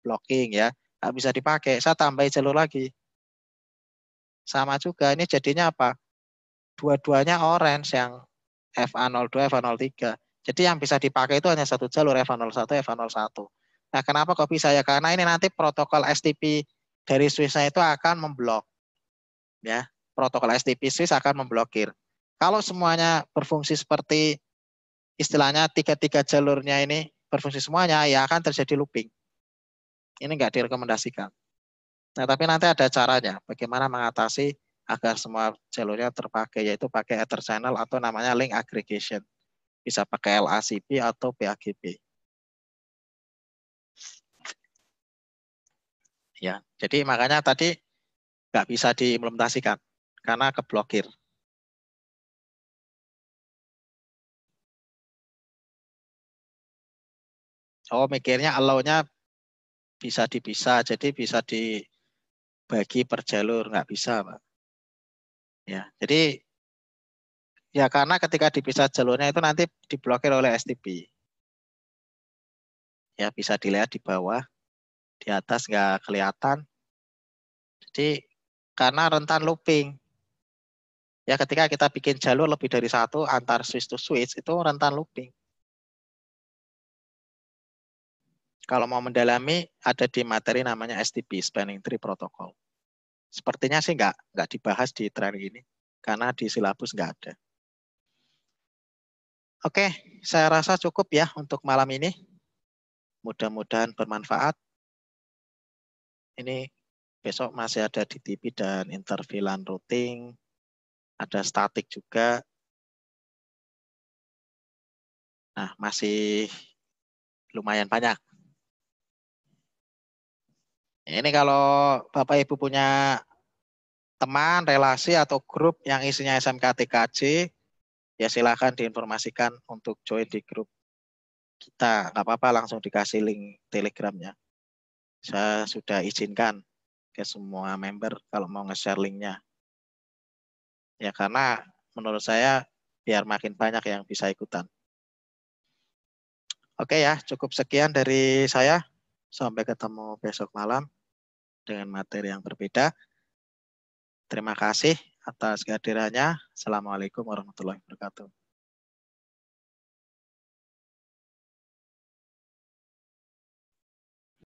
blocking ya, nggak bisa dipakai. Saya tambahin jalur lagi, sama juga. Ini jadinya apa? Dua-duanya orange yang FA02, FA03. Jadi yang bisa dipakai itu hanya satu jalur FA01, FA01. Nah, kenapa kok bisa ya? Karena ini nanti protokol STP dari switch-nya itu akan memblok. Ya, protokol STP switch akan memblokir. Kalau semuanya berfungsi seperti istilahnya tiga jalurnya ini berfungsi semuanya, ya akan terjadi looping. Ini nggak direkomendasikan. Nah, tapi nanti ada caranya bagaimana mengatasi agar semua jalurnya terpakai, yaitu pakai Ether channel atau namanya link aggregation. Bisa pakai LACP atau PAGP. Ya, jadi makanya tadi nggak bisa diimplementasikan karena keblokir. Oh, mikirnya allow-nya bisa dipisah, jadi bisa dibagi per jalur, nggak bisa, Pak. Ya, jadi ya karena ketika dipisah jalurnya itu nanti diblokir oleh STP. Ya, bisa dilihat di bawah, di atas nggak kelihatan. Jadi karena rentan looping. Ya, ketika kita bikin jalur lebih dari satu antar switch to switch itu rentan looping. Kalau mau mendalami ada di materi namanya STP, Spanning Tree Protocol. Sepertinya sih nggak dibahas di training ini karena di silabus nggak ada. Oke, saya rasa cukup ya untuk malam ini. Mudah-mudahan bermanfaat. Ini besok masih ada DTP dan intervilan routing, ada statik juga. Nah, masih lumayan banyak. Ini kalau Bapak Ibu punya teman, relasi, atau grup yang isinya SMK TKJ, ya silakan diinformasikan untuk join di grup kita. Nggak apa-apa, langsung dikasih link Telegramnya. Saya sudah izinkan ke semua member kalau mau nge-share linknya. Ya karena menurut saya biar makin banyak yang bisa ikutan. Oke ya, cukup sekian dari saya. Sampai ketemu besok malam dengan materi yang berbeda. Terima kasih atas kehadirannya. Assalamualaikum warahmatullahi wabarakatuh.